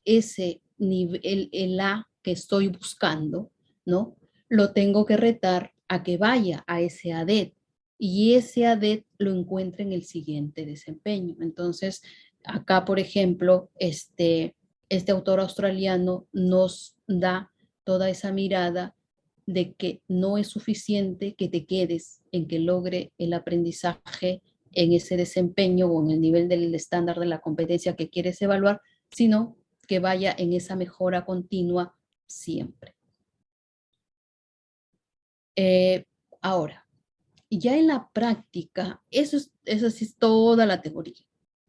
Speaker 1: ese nivel, el A que estoy buscando, ¿no? Lo tengo que retar a que vaya a ese ADET y ese ADET lo encuentre en el siguiente desempeño. Entonces, acá, por ejemplo, este autor australiano nos da toda esa mirada de que no es suficiente que te quedes en que logre el aprendizaje en ese desempeño o en el nivel del estándar de la competencia que quieres evaluar, sino que vaya en esa mejora continua siempre. Ahora, ya en la práctica, eso es toda la teoría.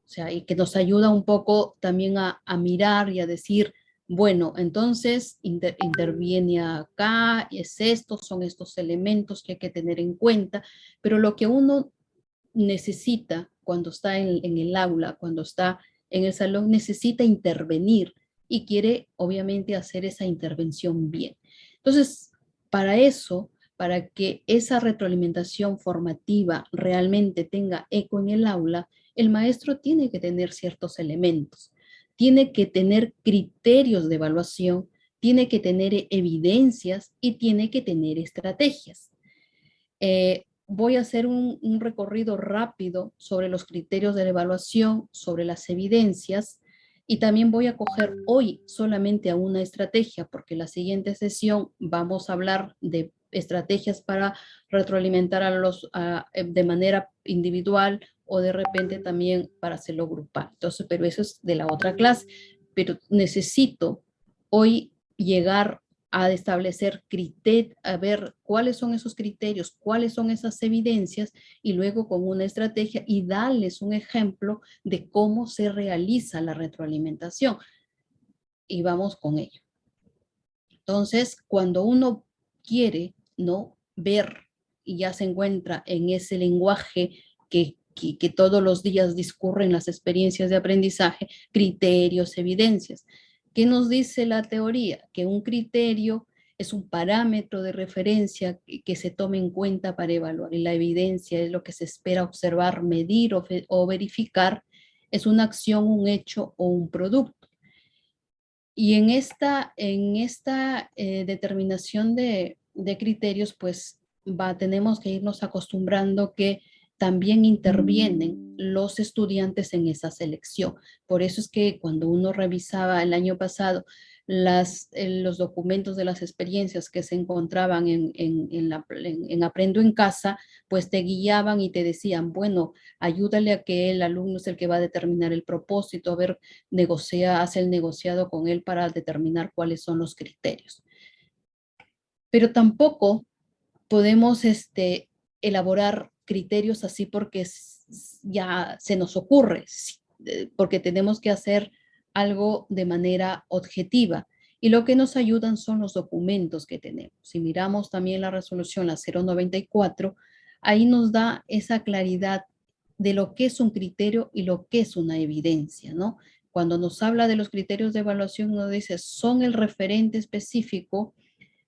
Speaker 1: O sea, y que nos ayuda un poco también a mirar y a decir, bueno, entonces interviene acá, y es esto, son estos elementos que hay que tener en cuenta, pero lo que uno necesita cuando está en el aula, cuando está en el salón, necesita intervenir y quiere obviamente hacer esa intervención bien. Entonces, para eso, para que esa retroalimentación formativa realmente tenga eco en el aula, el maestro tiene que tener ciertos elementos, tiene que tener criterios de evaluación, tiene que tener evidencias y tiene que tener estrategias. Voy a hacer un recorrido rápido sobre los criterios de la evaluación, sobre las evidencias, y también voy a coger hoy solamente a una estrategia, porque la siguiente sesión vamos a hablar de estrategias para retroalimentar de manera individual o de repente también para hacerlo grupal. Entonces, pero eso es de la otra clase. Pero necesito hoy llegar a establecer criterios, a ver cuáles son esos criterios, cuáles son esas evidencias y luego con una estrategia y darles un ejemplo de cómo se realiza la retroalimentación. Y vamos con ello. Entonces, cuando uno quiere, ¿no? Ver y ya se encuentra en ese lenguaje que todos los días discurren las experiencias de aprendizaje, criterios, evidencias. ¿Qué nos dice la teoría? Que un criterio es un parámetro de referencia que se tome en cuenta para evaluar y la evidencia es lo que se espera observar, medir o verificar, es una acción, un hecho o un producto. Y en esta determinación de criterios, pues tenemos que irnos acostumbrando que también intervienen los estudiantes en esa selección. Por eso es que cuando uno revisaba el año pasado los documentos de las experiencias que se encontraban en Aprendo en Casa, pues te guiaban y te decían, bueno, ayúdale a que el alumno es el que va a determinar el propósito, a ver, hace el negociado con él para determinar cuáles son los criterios. Pero tampoco podemos elaborar criterios así porque ya se nos ocurre, porque tenemos que hacer algo de manera objetiva. Y lo que nos ayudan son los documentos que tenemos. Si miramos también la resolución, la 094, ahí nos da esa claridad de lo que es un criterio y lo que es una evidencia, ¿no? Cuando nos habla de los criterios de evaluación, nos dice, son el referente específico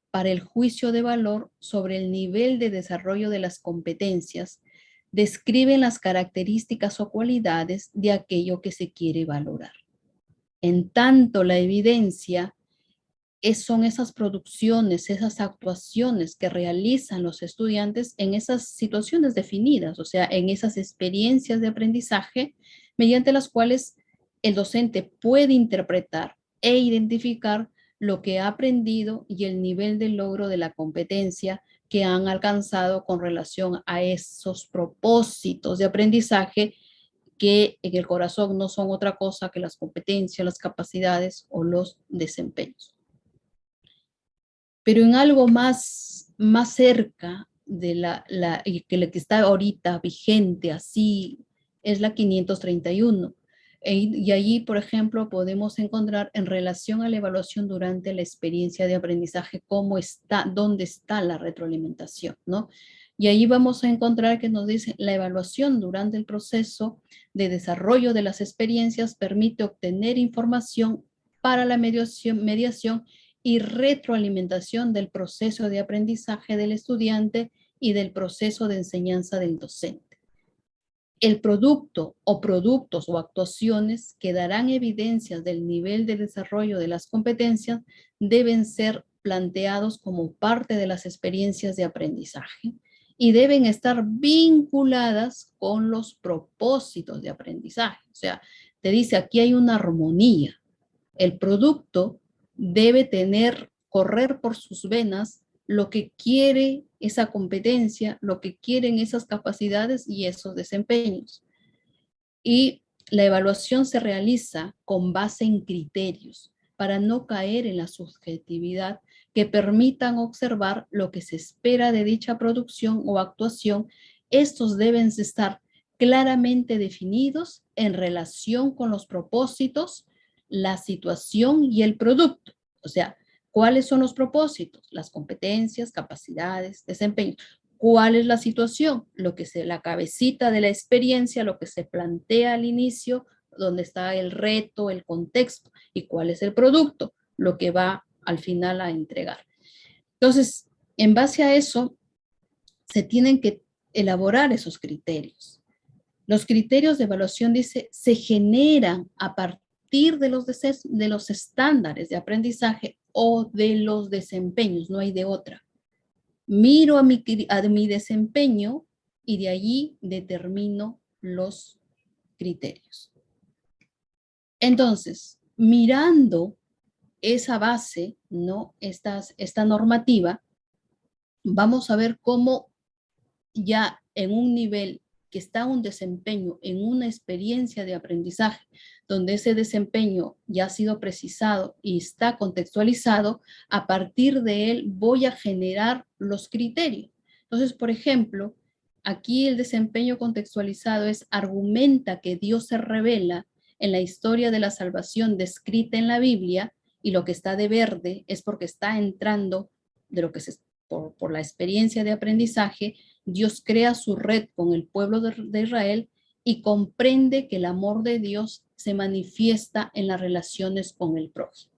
Speaker 1: para el juicio de valor sobre el nivel de desarrollo de las competencias, describen las características o cualidades de aquello que se quiere valorar. En tanto, la evidencia son esas producciones, esas actuaciones que realizan los estudiantes en esas situaciones definidas, o sea, en esas experiencias de aprendizaje, mediante las cuales el docente puede interpretar e identificar lo que ha aprendido y el nivel de logro de la competencia que han alcanzado con relación a esos propósitos de aprendizaje que en el corazón no son otra cosa que las competencias, las capacidades o los desempeños. Pero en algo más cerca de la que está ahorita vigente así, es la 531. Y allí, por ejemplo, podemos encontrar en relación a la evaluación durante la experiencia de aprendizaje, cómo está, dónde está la retroalimentación, ¿no? Y ahí vamos a encontrar que nos dice, la evaluación durante el proceso de desarrollo de las experiencias permite obtener información para la mediación y retroalimentación del proceso de aprendizaje del estudiante y del proceso de enseñanza del docente. El producto o productos o actuaciones que darán evidencias del nivel de desarrollo de las competencias deben ser planteados como parte de las experiencias de aprendizaje y deben estar vinculadas con los propósitos de aprendizaje. O sea, te dice, aquí hay una armonía. El producto debe correr por sus venas lo que quiere esa competencia, lo que quieren esas capacidades y esos desempeños. Y la evaluación se realiza con base en criterios para no caer en la subjetividad, que permitan observar lo que se espera de dicha producción o actuación. Estos deben estar claramente definidos en relación con los propósitos, la situación y el producto. O sea, ¿cuáles son los propósitos? Las competencias, capacidades, desempeño. ¿Cuál es la situación? La cabecita de la experiencia, lo que se plantea al inicio, donde está el reto, el contexto. ¿Y cuál es el producto? Lo que va al final a entregar. Entonces, en base a eso, se tienen que elaborar esos criterios. Los criterios de evaluación, dice, se generan a partir de los estándares de aprendizaje o de los desempeños, no hay de otra. Miro a mi desempeño y de allí determino los criterios. Entonces, mirando esa base, ¿no? Esta normativa, vamos a ver cómo ya en un nivel que está un desempeño, en una experiencia de aprendizaje, donde ese desempeño ya ha sido precisado y está contextualizado, a partir de él voy a generar los criterios. Entonces, por ejemplo, aquí el desempeño contextualizado argumenta que Dios se revela en la historia de la salvación descrita en la Biblia, y lo que está de verde es porque está entrando de lo que por la experiencia de aprendizaje. Dios crea su red con el pueblo de Israel y comprende que el amor de Dios se manifiesta en las relaciones con el prójimo.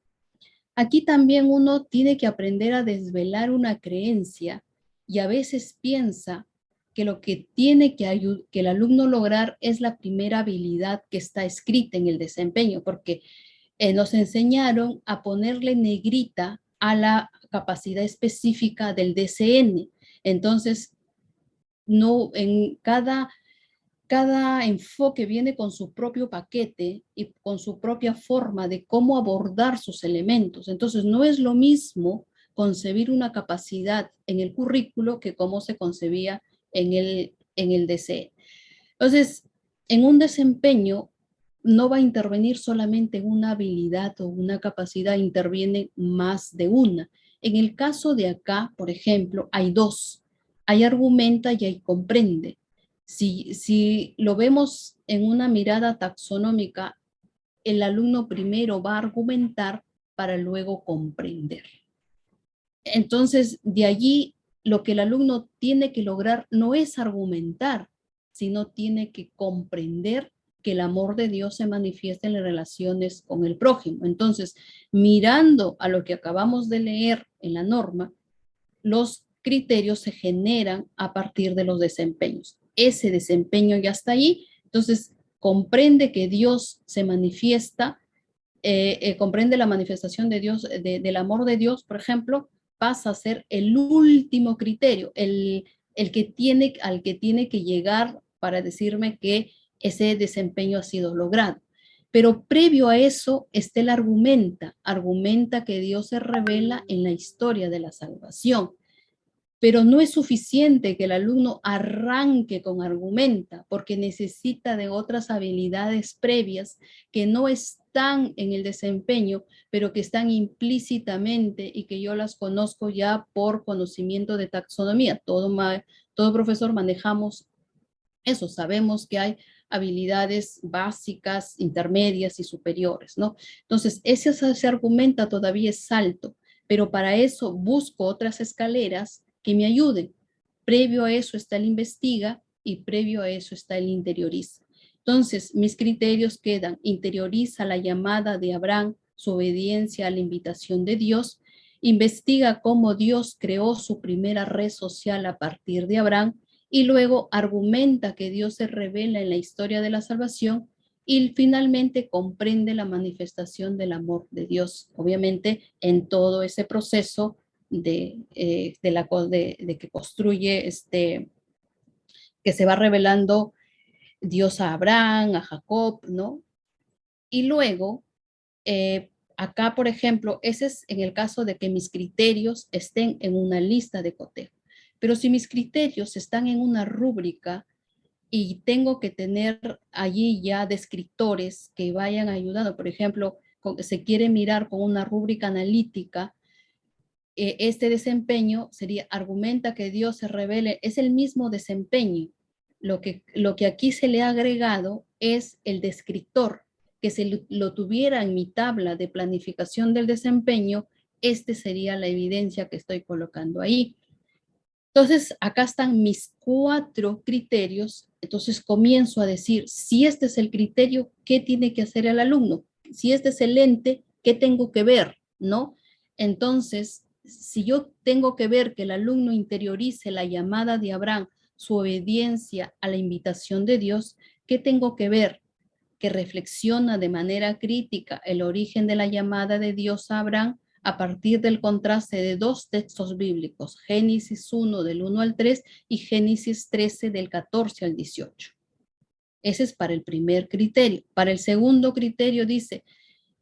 Speaker 1: Aquí también uno tiene que aprender a desvelar una creencia, y a veces piensa que lo que tiene que el alumno lograr es la primera habilidad que está escrita en el desempeño, porque nos enseñaron a ponerle negrita a la capacidad específica del DCN. Entonces, no, en cada enfoque viene con su propio paquete y con su propia forma de cómo abordar sus elementos. Entonces, no es lo mismo concebir una capacidad en el currículo que cómo se concebía en el DCE. Entonces, en un desempeño no va a intervenir solamente una habilidad o una capacidad, interviene más de una. En el caso de acá, por ejemplo, hay dos. Hay argumenta y hay comprende. Si lo vemos en una mirada taxonómica, el alumno primero va a argumentar para luego comprender. Entonces, de allí, lo que el alumno tiene que lograr no es argumentar, sino tiene que comprender que el amor de Dios se manifiesta en las relaciones con el prójimo. Entonces, mirando a lo que acabamos de leer en la norma, los criterios se generan a partir de los desempeños. Ese desempeño ya está ahí, entonces comprende que Dios se manifiesta, comprende la manifestación de Dios, del amor de Dios, por ejemplo, pasa a ser el último criterio, al que tiene que llegar para decirme que ese desempeño ha sido logrado. Pero previo a eso está el argumenta que Dios se revela en la historia de la salvación. pero no es suficiente que el alumno arranque con argumenta, porque necesita de otras habilidades previas que no están en el desempeño, pero que están implícitamente y que yo las conozco ya por conocimiento de taxonomía. Todo profesor manejamos eso, sabemos que hay habilidades básicas, intermedias y superiores, ¿no? Entonces, ese se argumenta todavía es alto, pero para eso busco otras escaleras que me ayuden. Previo a eso está el investiga y previo a eso está el interioriza. Entonces, mis criterios quedan: interioriza la llamada de Abraham, su obediencia a la invitación de Dios; investiga cómo Dios creó su primera red social a partir de Abraham; y luego argumenta que Dios se revela en la historia de la salvación; y finalmente comprende la manifestación del amor de Dios, obviamente en todo ese proceso de que construye, que se va revelando Dios a Abraham, a Jacob, ¿no? Y luego, acá, por ejemplo, ese es en el caso de que mis criterios estén en una lista de cotejo. Pero si mis criterios están en una rúbrica y tengo que tener allí ya descriptores que vayan ayudando, por ejemplo, se quiere mirar con una rúbrica analítica, este desempeño sería: argumenta que Dios se revele, es el mismo desempeño. Lo que aquí se le ha agregado es el descriptor, que si lo tuviera en mi tabla de planificación del desempeño, este sería la evidencia que estoy colocando ahí. Entonces, acá están mis 4 criterios. Entonces, comienzo a decir: si este es el criterio, ¿qué tiene que hacer el alumno? Si este es el lente, ¿qué tengo que ver? ¿No? Entonces, si yo tengo que ver que el alumno interiorice la llamada de Abraham, su obediencia a la invitación de Dios, ¿qué tengo que ver? Que reflexiona de manera crítica el origen de la llamada de Dios a Abraham a partir del contraste de 2 textos bíblicos: Génesis 1 del 1 al 3 y Génesis 13 del 14 al 18. Ese es para el primer criterio. Para el segundo criterio dice: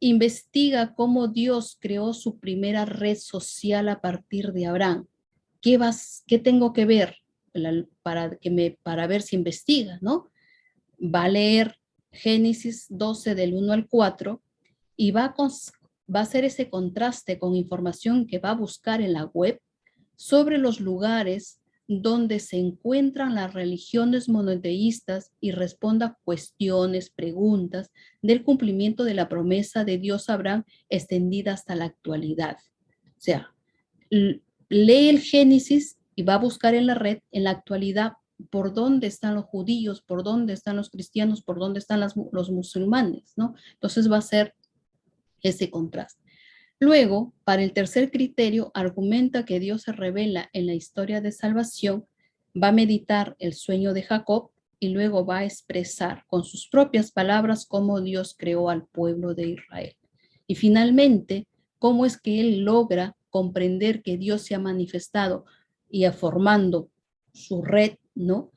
Speaker 1: investiga cómo Dios creó su primera red social a partir de Abraham. ¿Qué tengo que ver para ver si investiga, ¿no? Va a leer Génesis 12 del 1 al 4 y va a hacer ese contraste con información que va a buscar en la web sobre los lugares donde se encuentran las religiones monoteístas y responda cuestiones, preguntas del cumplimiento de la promesa de Dios a Abraham extendida hasta la actualidad. O sea, lee el Génesis y va a buscar en la red, en la actualidad, por dónde están los judíos, por dónde están los cristianos, por dónde están los musulmanes, ¿no? Entonces va a ser ese contraste. Luego, para el tercer criterio, argumenta que Dios se revela en la historia de salvación, va a meditar el sueño de Jacob y luego va a expresar con sus propias palabras cómo Dios creó al pueblo de Israel. Y finalmente, cómo es que él logra comprender que Dios se ha manifestado y formando su red, ¿no?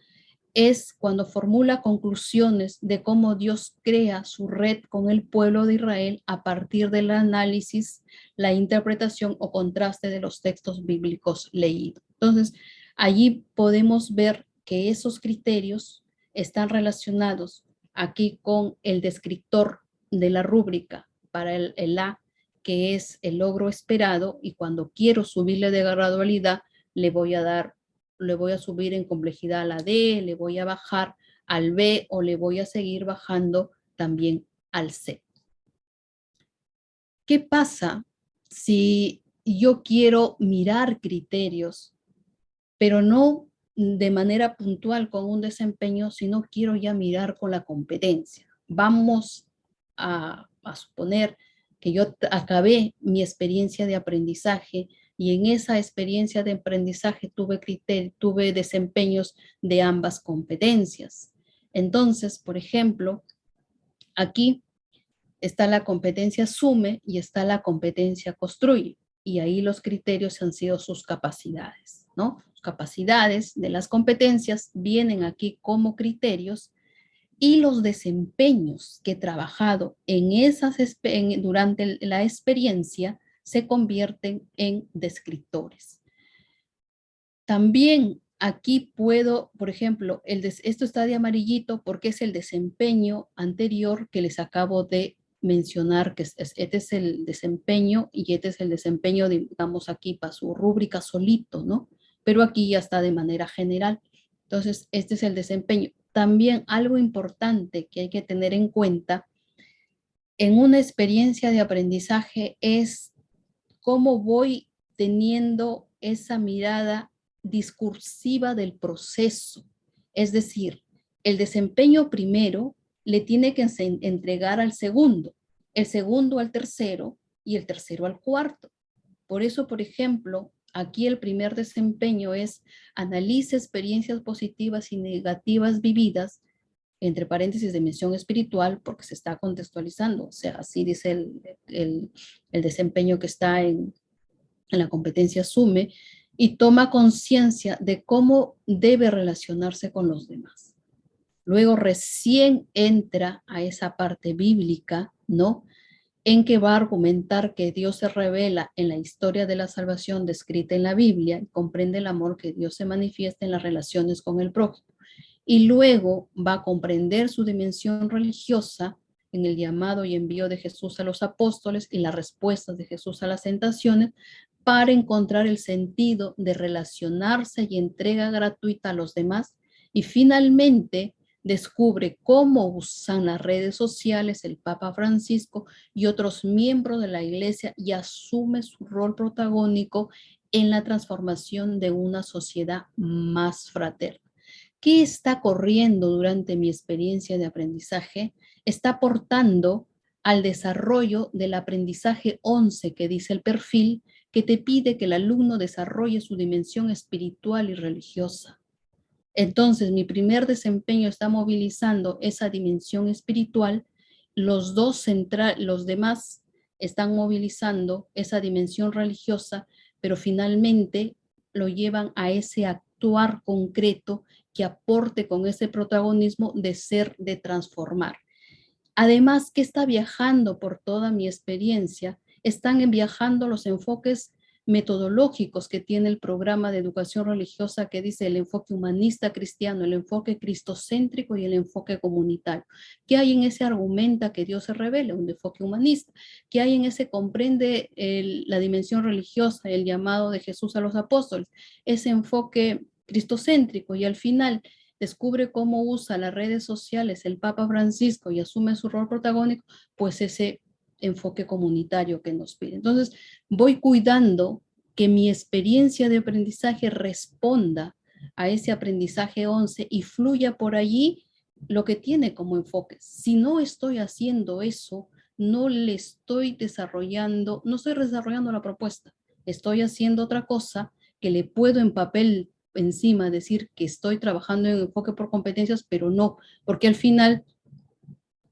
Speaker 1: Es cuando formula conclusiones de cómo Dios crea su red con el pueblo de Israel a partir del análisis, la interpretación o contraste de los textos bíblicos leídos. Entonces, allí podemos ver que esos criterios están relacionados aquí con el descriptor de la rúbrica para el A, que es el logro esperado, y cuando quiero subirle de gradualidad, le voy a subir en complejidad a la D, le voy a bajar al B o le voy a seguir bajando también al C. ¿Qué pasa si yo quiero mirar criterios, pero no de manera puntual con un desempeño, sino quiero ya mirar con la competencia? Vamos a suponer que yo acabé mi experiencia de aprendizaje y en esa experiencia de aprendizaje tuve desempeños de ambas competencias. Entonces, por ejemplo, aquí está la competencia sume y está la competencia construye. Y ahí los criterios han sido sus capacidades, ¿no? Sus capacidades de las competencias vienen aquí como criterios y los desempeños que he trabajado durante la experiencia se convierten en descriptores. También aquí puedo, por ejemplo, esto está de amarillito porque es el desempeño anterior que les acabo de mencionar, que este es el desempeño y este es el desempeño, digamos aquí para su rúbrica solito, ¿no? Pero aquí ya está de manera general. Entonces, este es el desempeño. También algo importante que hay que tener en cuenta en una experiencia de aprendizaje es cómo voy teniendo esa mirada discursiva del proceso. Es decir, el desempeño primero le tiene que entregar al segundo, el segundo al tercero y el tercero al cuarto. Por eso, por ejemplo, aquí el primer desempeño es analice experiencias positivas y negativas vividas, entre paréntesis, dimensión espiritual, porque se está contextualizando. O sea, así dice el desempeño que está en la competencia asume y toma conciencia de cómo debe relacionarse con los demás. Luego recién entra a esa parte bíblica, ¿no? En que va a argumentar que Dios se revela en la historia de la salvación descrita en la Biblia y comprende el amor que Dios se manifiesta en las relaciones con el prójimo. Y luego va a comprender su dimensión religiosa en el llamado y envío de Jesús a los apóstoles y las respuestas de Jesús a las tentaciones para encontrar el sentido de relacionarse y entrega gratuita a los demás. Y finalmente descubre cómo usan las redes sociales el Papa Francisco y otros miembros de la Iglesia y asume su rol protagónico en la transformación de una sociedad más fraterna. ¿Qué está corriendo durante mi experiencia de aprendizaje? Está aportando al desarrollo del aprendizaje 11 que dice el perfil, que te pide que el alumno desarrolle su dimensión espiritual y religiosa. Entonces, mi primer desempeño está movilizando esa dimensión espiritual, los demás están movilizando esa dimensión religiosa, pero finalmente lo llevan a ese actuar concreto que aporte con ese protagonismo de ser, de transformar. Además, que está viajando por toda mi experiencia, están viajando los enfoques metodológicos que tiene el programa de educación religiosa que dice el enfoque humanista cristiano, el enfoque cristocéntrico y el enfoque comunitario. ¿Qué hay en ese argumenta que Dios se revela? Un enfoque humanista. ¿Qué hay en ese comprende la dimensión religiosa, el llamado de Jesús a los apóstoles? Ese enfoque cristocéntrico y al final descubre cómo usa las redes sociales el Papa Francisco y asume su rol protagónico, pues ese enfoque comunitario que nos pide. Entonces, voy cuidando que mi experiencia de aprendizaje responda a ese aprendizaje 11 y fluya por allí lo que tiene como enfoque. Si no estoy haciendo eso, no le estoy desarrollando, no estoy desarrollando la propuesta, estoy haciendo otra cosa que le puedo en papel encima decir que estoy trabajando en enfoque por competencias, pero no, porque al final,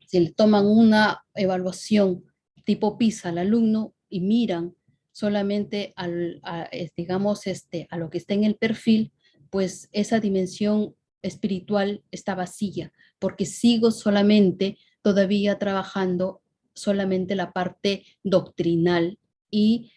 Speaker 1: si le toman una evaluación tipo PISA al alumno y miran solamente digamos, a lo que está en el perfil, pues esa dimensión espiritual está vacía, porque sigo solamente todavía trabajando solamente la parte doctrinal y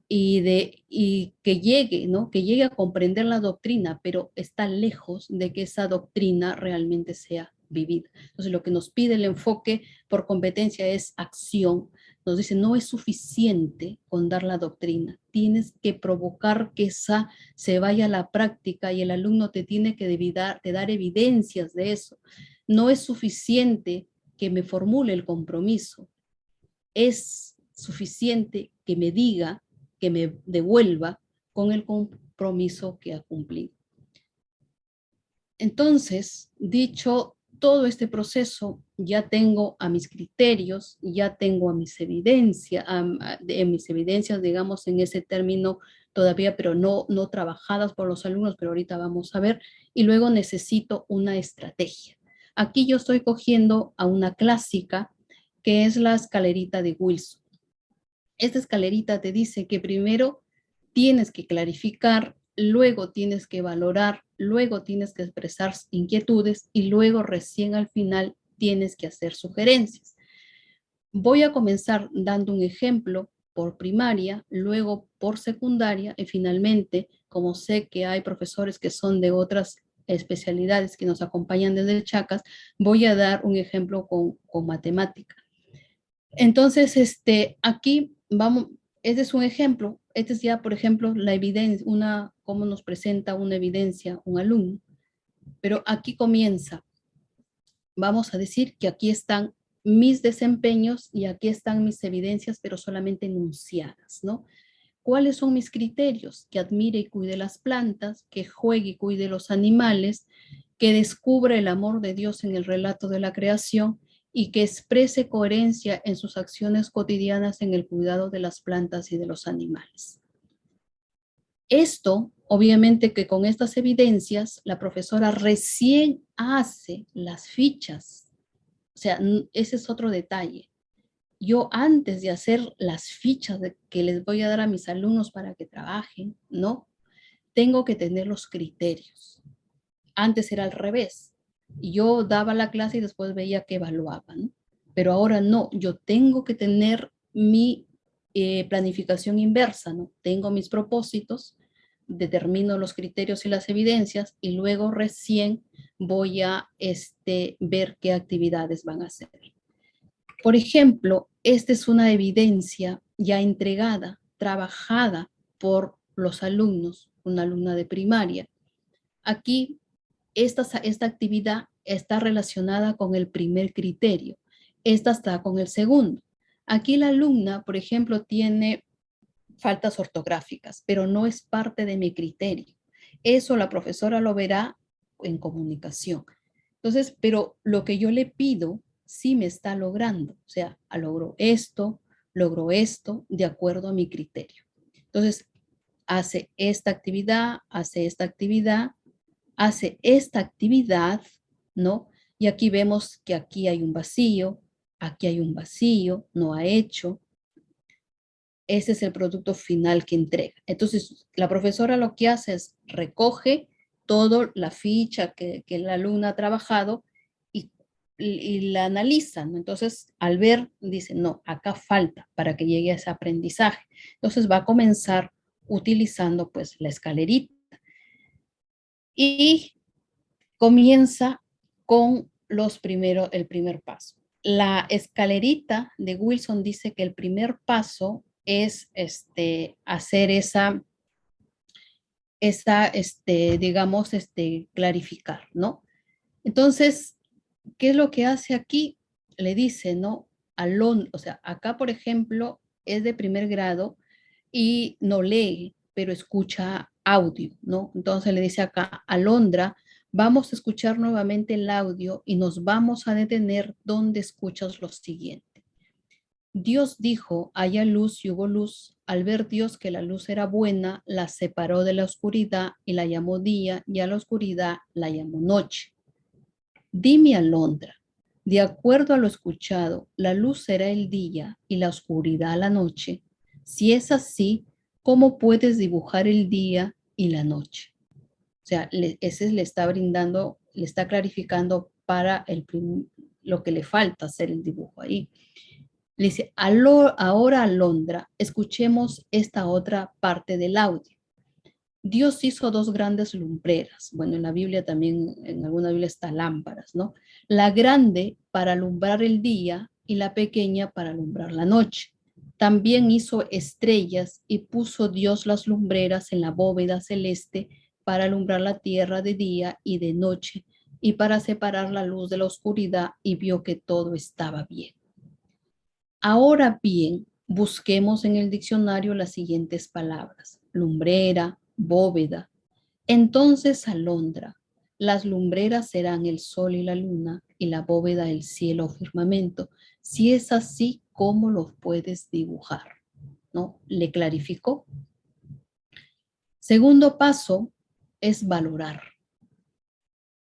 Speaker 1: que llegue, ¿no? Que llegue a comprender la doctrina, pero está lejos de que esa doctrina realmente sea vivida. Entonces, lo que nos pide el enfoque por competencia es acción. Nos dice, no es suficiente con dar la doctrina, tienes que provocar que esa se vaya a la práctica y el alumno te tiene que de dar evidencias de eso. No es suficiente que me formule el compromiso, es suficiente que me diga, que me devuelva con el compromiso que ha cumplido. Entonces, dicho todo este proceso, ya tengo a mis criterios, ya tengo a mis evidencias, digamos, en ese término todavía, pero no trabajadas por los alumnos, pero ahorita vamos a ver, y luego necesito una estrategia. Aquí yo estoy cogiendo a una clásica, que es la escalerita de Wilson. Esta escalerita te dice que primero tienes que clarificar, luego tienes que valorar, luego tienes que expresar inquietudes y luego recién al final tienes que hacer sugerencias. Voy a comenzar dando un ejemplo por primaria, luego por secundaria y finalmente como sé que hay profesores que son de otras especialidades que nos acompañan desde Chacas, voy a dar un ejemplo con matemática. Entonces, aquí vamos, este es un ejemplo, este es ya, por ejemplo, la evidencia, cómo nos presenta una evidencia un alumno, pero aquí comienza. Vamos a decir que aquí están mis desempeños y aquí están mis evidencias, pero solamente enunciadas, ¿no? ¿Cuáles son mis criterios? Que admire y cuide las plantas, que juegue y cuide los animales, que descubra el amor de Dios en el relato de la creación y que exprese coherencia en sus acciones cotidianas en el cuidado de las plantas y de los animales. Esto, obviamente que con estas evidencias, la profesora recién hace las fichas. O sea, ese es otro detalle. Yo antes de hacer las fichas que les voy a dar a mis alumnos para que trabajen, ¿no? Tengo que tener los criterios. Antes era al revés. Yo daba la clase y después veía que evaluaban. Pero ahora no, yo tengo que tener mi planificación inversa, ¿no? Tengo mis propósitos, determino los criterios y las evidencias y luego recién voy a ver qué actividades van a hacer. Por ejemplo, esta es una evidencia ya entregada, trabajada por los alumnos, una alumna de primaria. Aquí, esta actividad está relacionada con el primer criterio. Esta está con el segundo. Aquí la alumna, por ejemplo, tiene faltas ortográficas, pero no es parte de mi criterio. Eso la profesora lo verá en comunicación. Entonces, pero lo que yo le pido sí me está logrando. O sea, logró esto de acuerdo a mi criterio. Entonces, hace esta actividad, hace esta actividad, hace esta actividad, ¿no? Y aquí vemos que aquí hay un vacío, aquí hay un vacío, no ha hecho. Ese es el producto final que entrega. Entonces, la profesora lo que hace es recoge toda la ficha que la alumna ha trabajado y la analiza, ¿no? Entonces, al ver, dice, no, acá falta para que llegue a ese aprendizaje. Entonces, va a comenzar utilizando, pues, la escalerita. Y comienza con el primer paso. La escalerita de Wilson dice que el primer paso es hacer digamos, clarificar, ¿no? Entonces, ¿qué es lo que hace aquí? Le dice, ¿no? O sea, acá, por ejemplo, es de primer grado y no lee, pero escucha audio, ¿no? Entonces le dice acá, Alondra, vamos a escuchar nuevamente el audio y nos vamos a detener donde escuchas lo siguiente. Dios dijo, haya luz y hubo luz. Al ver Dios que la luz era buena, la separó de la oscuridad y la llamó día, y a la oscuridad la llamó noche. Dime, Alondra, de acuerdo a lo escuchado, la luz será el día y la oscuridad la noche. Si es así, ¿cómo puedes dibujar el día y la noche? O sea, ese le está brindando, le está clarificando para lo que le falta hacer el dibujo ahí. Le dice, ahora Alondra, escuchemos esta otra parte del audio. Dios hizo dos grandes lumbreras. Bueno, en la Biblia también, en alguna Biblia está lámparas, ¿no? La grande para alumbrar el día y la pequeña para alumbrar la noche. También hizo estrellas y puso Dios las lumbreras en la bóveda celeste para alumbrar la tierra de día y de noche y para separar la luz de la oscuridad, y vio que todo estaba bien. Ahora bien, busquemos en el diccionario las siguientes palabras: lumbrera, bóveda. Entonces, Alondra, las lumbreras serán el sol y la luna, y la bóveda el cielo o firmamento. Si es así, ¿cómo los puedes dibujar? ¿No? Le clarificó. Segundo paso es valorar.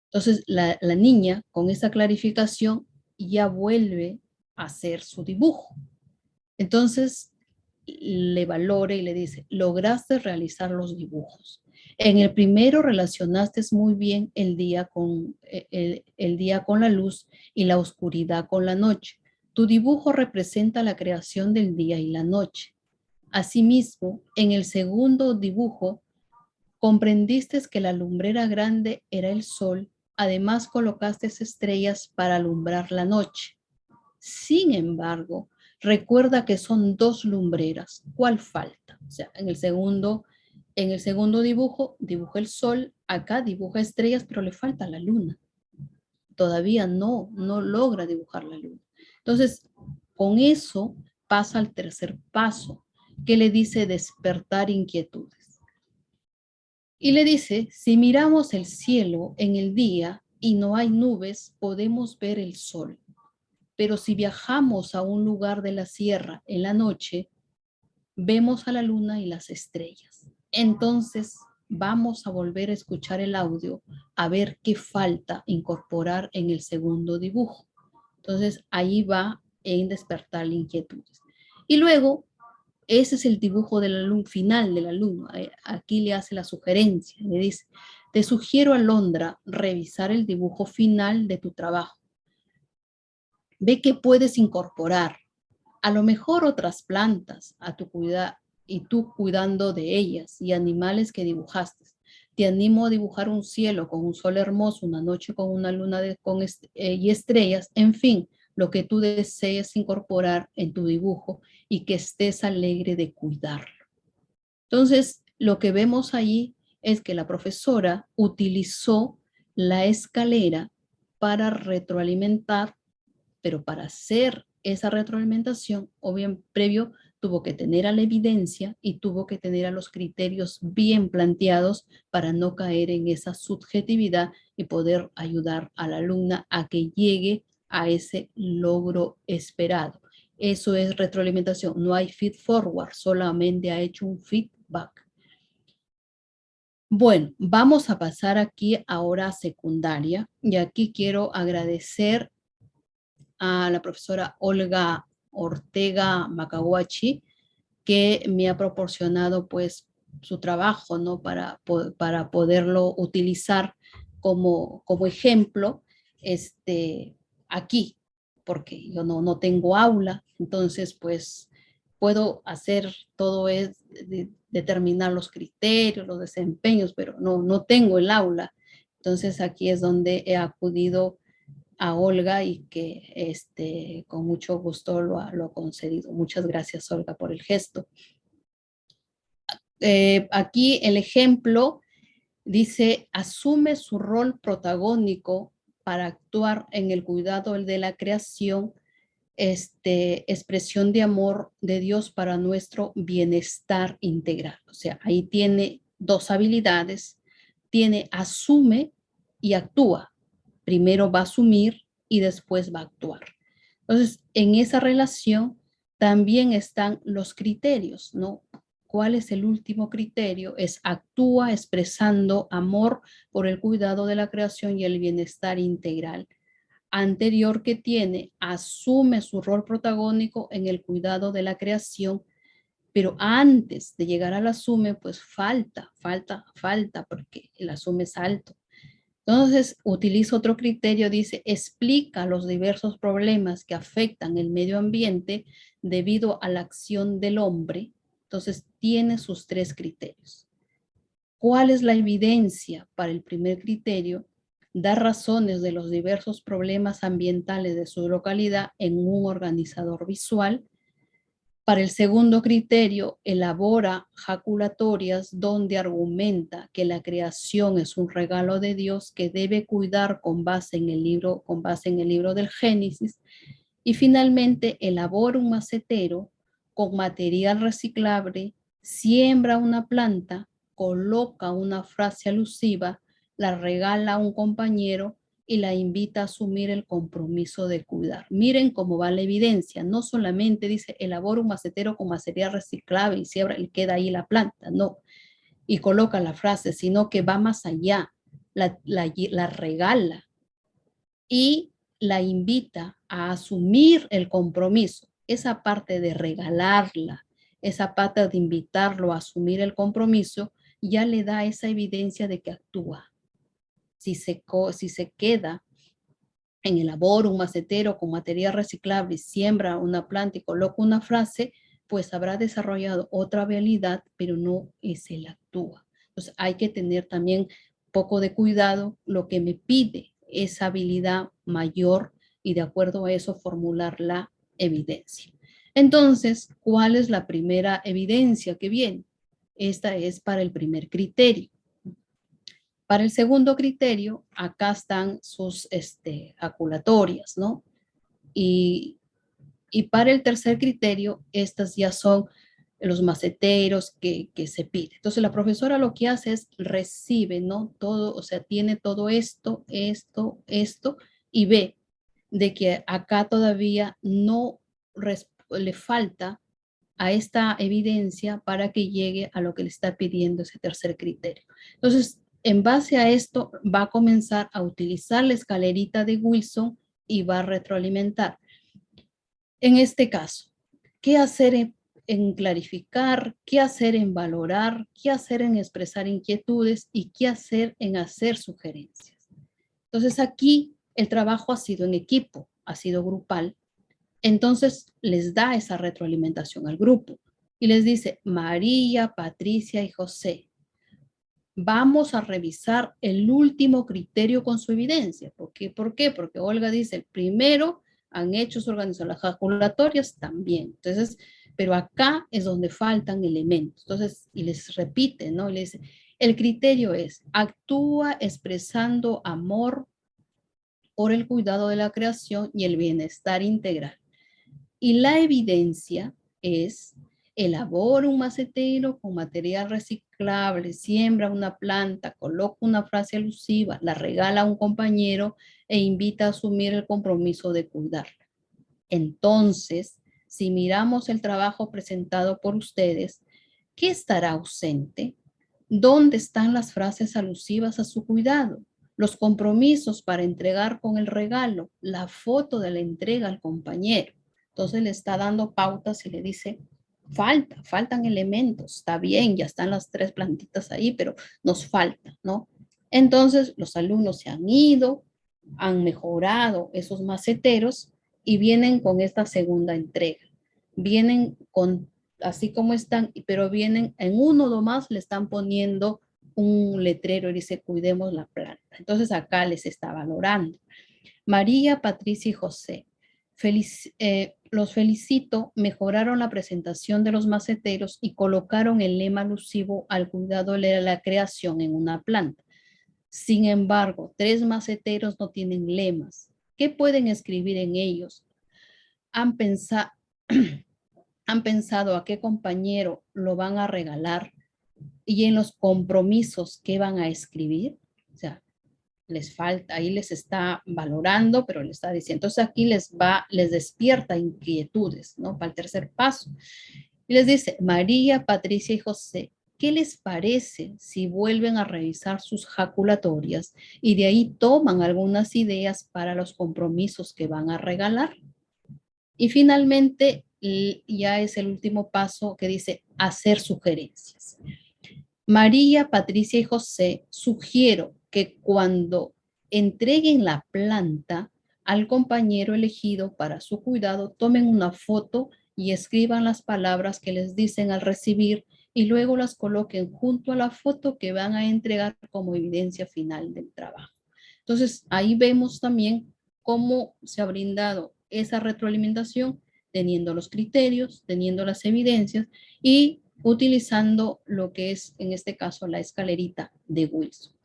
Speaker 1: Entonces, la niña con esa clarificación ya vuelve a hacer su dibujo. Entonces, le valora y le dice, lograste realizar los dibujos. En el primero relacionaste muy bien el día con la luz y la oscuridad con la noche. Tu dibujo representa la creación del día y la noche. Asimismo, en el segundo dibujo, Comprendiste que la lumbrera grande era el sol, además colocaste estrellas para alumbrar la noche. Sin embargo, recuerda que son dos lumbreras. ¿Cuál falta? O sea, en el segundo dibujo dibuja el sol, acá dibuja estrellas, pero le falta la luna. Todavía no logra dibujar la luna. Entonces, con eso pasa al tercer paso, que le dice despertar inquietudes. Y le dice, si miramos el cielo en el día y no hay nubes, podemos ver el sol. Pero si viajamos a un lugar de la sierra en la noche, vemos a la luna y las estrellas. Entonces vamos a volver a escuchar el audio a ver qué falta incorporar en el segundo dibujo. Entonces ahí va en despertar inquietudes. Y luego, ese es el dibujo del alumno, final del alumno. Aquí le hace la sugerencia, le dice, te sugiero, Alondra, revisar el dibujo final de tu trabajo. Ve qué puedes incorporar. A lo mejor otras plantas a tu cuidado y tú cuidando de ellas y animales que dibujaste. Te animo a dibujar un cielo con un sol hermoso, una noche con una luna y estrellas, en fin, lo que tú desees incorporar en tu dibujo y que estés alegre de cuidarlo. Entonces, lo que vemos ahí es que la profesora utilizó la escalera para retroalimentar, pero para hacer esa retroalimentación, o bien previo, tuvo que tener a la evidencia y tuvo que tener a los criterios bien planteados para no caer en esa subjetividad y poder ayudar a la alumna a que llegue a ese logro esperado. Eso es retroalimentación, no hay feed forward, solamente ha hecho un feedback. Bueno, vamos a pasar aquí ahora a secundaria y aquí quiero agradecer a la profesora Olga Ortega Macahuachi, que me ha proporcionado pues su trabajo, ¿no? Para poderlo utilizar como ejemplo aquí, porque yo no tengo aula, entonces pues puedo hacer todo es determinar los criterios, los desempeños, pero no tengo el aula. Entonces aquí es donde he acudido a Olga y que con mucho gusto lo ha concedido. Muchas gracias, Olga, por el gesto. Aquí el ejemplo dice, asume su rol protagónico para actuar en el cuidado de la creación, expresión de amor de Dios para nuestro bienestar integral. O sea, ahí tiene dos habilidades, tiene asume y actúa. Primero va a asumir y después va a actuar. Entonces, en esa relación también están los criterios, ¿no? ¿Cuál es el último criterio? Es actúa expresando amor por el cuidado de la creación y el bienestar integral. Anterior que tiene, asume su rol protagónico en el cuidado de la creación, pero antes de llegar al asume, pues falta, porque el asume es alto. Entonces, utiliza otro criterio, dice, explica los diversos problemas que afectan el medio ambiente debido a la acción del hombre. Entonces, tiene sus tres criterios. ¿Cuál es la evidencia para el primer criterio? Da razones de los diversos problemas ambientales de su localidad en un organizador visual. Para el segundo criterio, elabora jaculatorias donde argumenta que la creación es un regalo de Dios que debe cuidar con base en el libro del Génesis. Y finalmente, elabora un macetero con material reciclable, siembra una planta, coloca una frase alusiva, la regala a un compañero y la invita a asumir el compromiso de cuidar. Miren cómo va la evidencia. No solamente dice elabora un macetero con material reciclable y siembra y queda ahí la planta, no. Y coloca la frase, sino que va más allá, la regala y la invita a asumir el compromiso. Esa parte de regalarla, esa parte de invitarlo a asumir el compromiso, ya le da esa evidencia de que actúa. Si se queda en el labor un macetero con material reciclable y siembra una planta y coloca una frase, pues habrá desarrollado otra habilidad, pero no es el actúa. Entonces hay que tener también poco de cuidado lo que me pide esa habilidad mayor y de acuerdo a eso formular la evidencia. Entonces, ¿cuál es la primera evidencia que viene? Esta es para el primer criterio. Para el segundo criterio, acá están sus jaculatorias, ¿no? Y, y para el tercer criterio, estas ya son los maceteros que se pide. Entonces la profesora lo que hace es recibe, ¿no? Todo, o sea, tiene todo esto, y ve de que acá todavía no le falta a esta evidencia para que llegue a lo que le está pidiendo ese tercer criterio. Entonces, en base a esto, va a comenzar a utilizar la escalerita de Wilson y va a retroalimentar. En este caso, ¿qué hacer en clarificar? ¿Qué hacer en valorar? ¿Qué hacer en expresar inquietudes? ¿Y qué hacer en hacer sugerencias? Entonces, aquí el trabajo ha sido en equipo, ha sido grupal. Entonces les da esa retroalimentación al grupo y les dice, María, Patricia y José, vamos a revisar el último criterio con su evidencia. ¿Por qué? Porque Olga dice, primero han hecho su organización, las jaculatorias también. Entonces, pero acá es donde faltan elementos. Entonces, y les repite, ¿no? Y le dice, el criterio es, actúa expresando amor por el cuidado de la creación y el bienestar integral. Y la evidencia es, elabora un macetero con material reciclable, siembra una planta, coloca una frase alusiva, la regala a un compañero e invita a asumir el compromiso de cuidarla. Entonces, si miramos el trabajo presentado por ustedes, ¿qué estará ausente? ¿Dónde están las frases alusivas a su cuidado? Los compromisos para entregar con el regalo, la foto de la entrega al compañero. Entonces le está dando pautas y le dice, faltan elementos, está bien, ya están las 3 plantitas ahí, pero nos falta, ¿no? Entonces los alumnos se han ido, han mejorado esos maceteros y vienen con esta segunda entrega. Vienen con, así como están, pero vienen en uno nomás, le están poniendo un letrero y dice, cuidemos la planta. Entonces acá les está valorando. María, Patricia y José, los felicito, mejoraron la presentación de los maceteros y colocaron el lema alusivo al cuidado de la creación en una planta. Sin embargo, 3 maceteros no tienen lemas. ¿Qué pueden escribir en ellos? ¿Han pensado, han pensado a qué compañero lo van a regalar y en los compromisos que van a escribir? O sea, les falta, ahí les está valorando, pero le está diciendo, entonces aquí les despierta inquietudes, ¿no? Para el tercer paso. Y les dice, María, Patricia y José, ¿qué les parece si vuelven a revisar sus jaculatorias y de ahí toman algunas ideas para los compromisos que van a regalar? Y finalmente, ya es el último paso que dice hacer sugerencias. María, Patricia y José, sugiero que cuando entreguen la planta al compañero elegido para su cuidado, tomen una foto y escriban las palabras que les dicen al recibir y luego las coloquen junto a la foto que van a entregar como evidencia final del trabajo. Entonces, ahí vemos también cómo se ha brindado esa retroalimentación, teniendo los criterios, teniendo las evidencias y utilizando lo que es, en este caso, la escalerita de Wilson.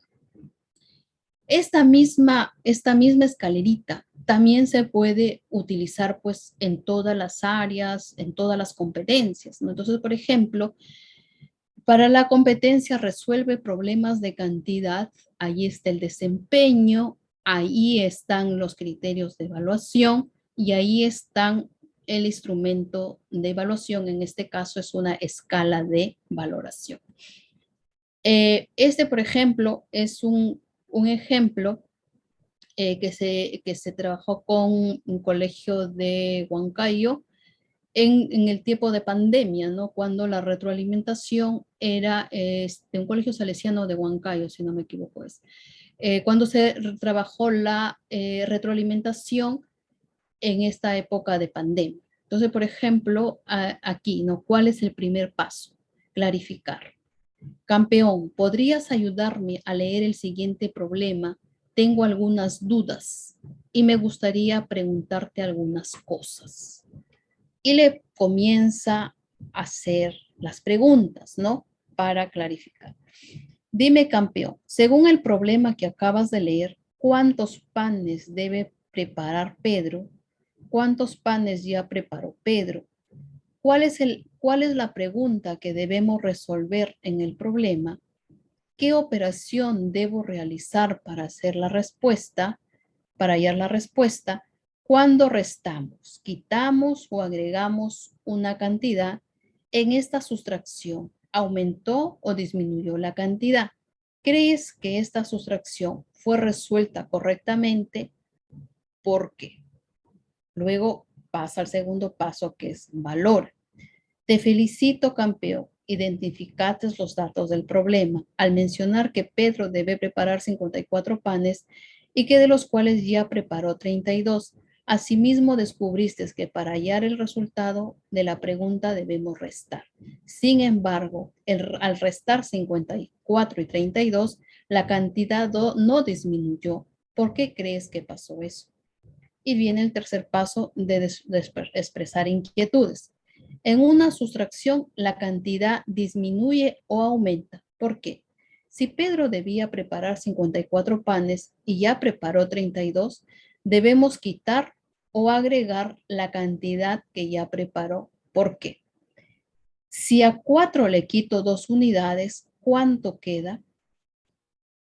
Speaker 1: Esta misma escalerita también se puede utilizar pues en todas las áreas, en todas las competencias, ¿no? Entonces, por ejemplo, para la competencia resuelve problemas de cantidad, ahí está el desempeño, ahí están los criterios de evaluación y ahí están el instrumento de evaluación, en este caso es una escala de valoración. Por ejemplo, es un ejemplo que se trabajó con un colegio de Huancayo en el tiempo de pandemia, ¿no? Cuando la retroalimentación era un colegio salesiano de Huancayo, si no me equivoco es. Cuando se trabajó la retroalimentación en esta época de pandemia. Entonces, por ejemplo, aquí, ¿no? ¿Cuál es el primer paso? Clarificar. Campeón, ¿podrías ayudarme a leer el siguiente problema? Tengo algunas dudas y me gustaría preguntarte algunas cosas. Y le comienza a hacer las preguntas, ¿no? Para clarificar. Dime, campeón, según el problema que acabas de leer, ¿cuántos panes debe preparar Pedro? ¿Cuántos panes ya preparó Pedro? ¿Cuál es la pregunta que debemos resolver en el problema? ¿Qué operación debo realizar para hacer la respuesta? Para hallar la respuesta, ¿cuándo restamos, quitamos o agregamos una cantidad? En esta sustracción, ¿aumentó o disminuyó la cantidad? ¿Crees que esta sustracción fue resuelta correctamente? ¿Por qué? Luego pasa al segundo paso, que es valor. Te felicito, campeón. Identificaste los datos del problema al mencionar que Pedro debe preparar 54 panes y que de los cuales ya preparó 32. Asimismo, descubriste que para hallar el resultado de la pregunta debemos restar. Sin embargo, al restar 54 y 32, la cantidad no disminuyó. ¿Por qué crees que pasó eso? Y viene el tercer paso de expresar inquietudes. En una sustracción, la cantidad disminuye o aumenta. ¿Por qué? Si Pedro debía preparar 54 panes y ya preparó 32, debemos quitar o agregar la cantidad que ya preparó. ¿Por qué? Si a 4 le quito 2 unidades, ¿cuánto queda?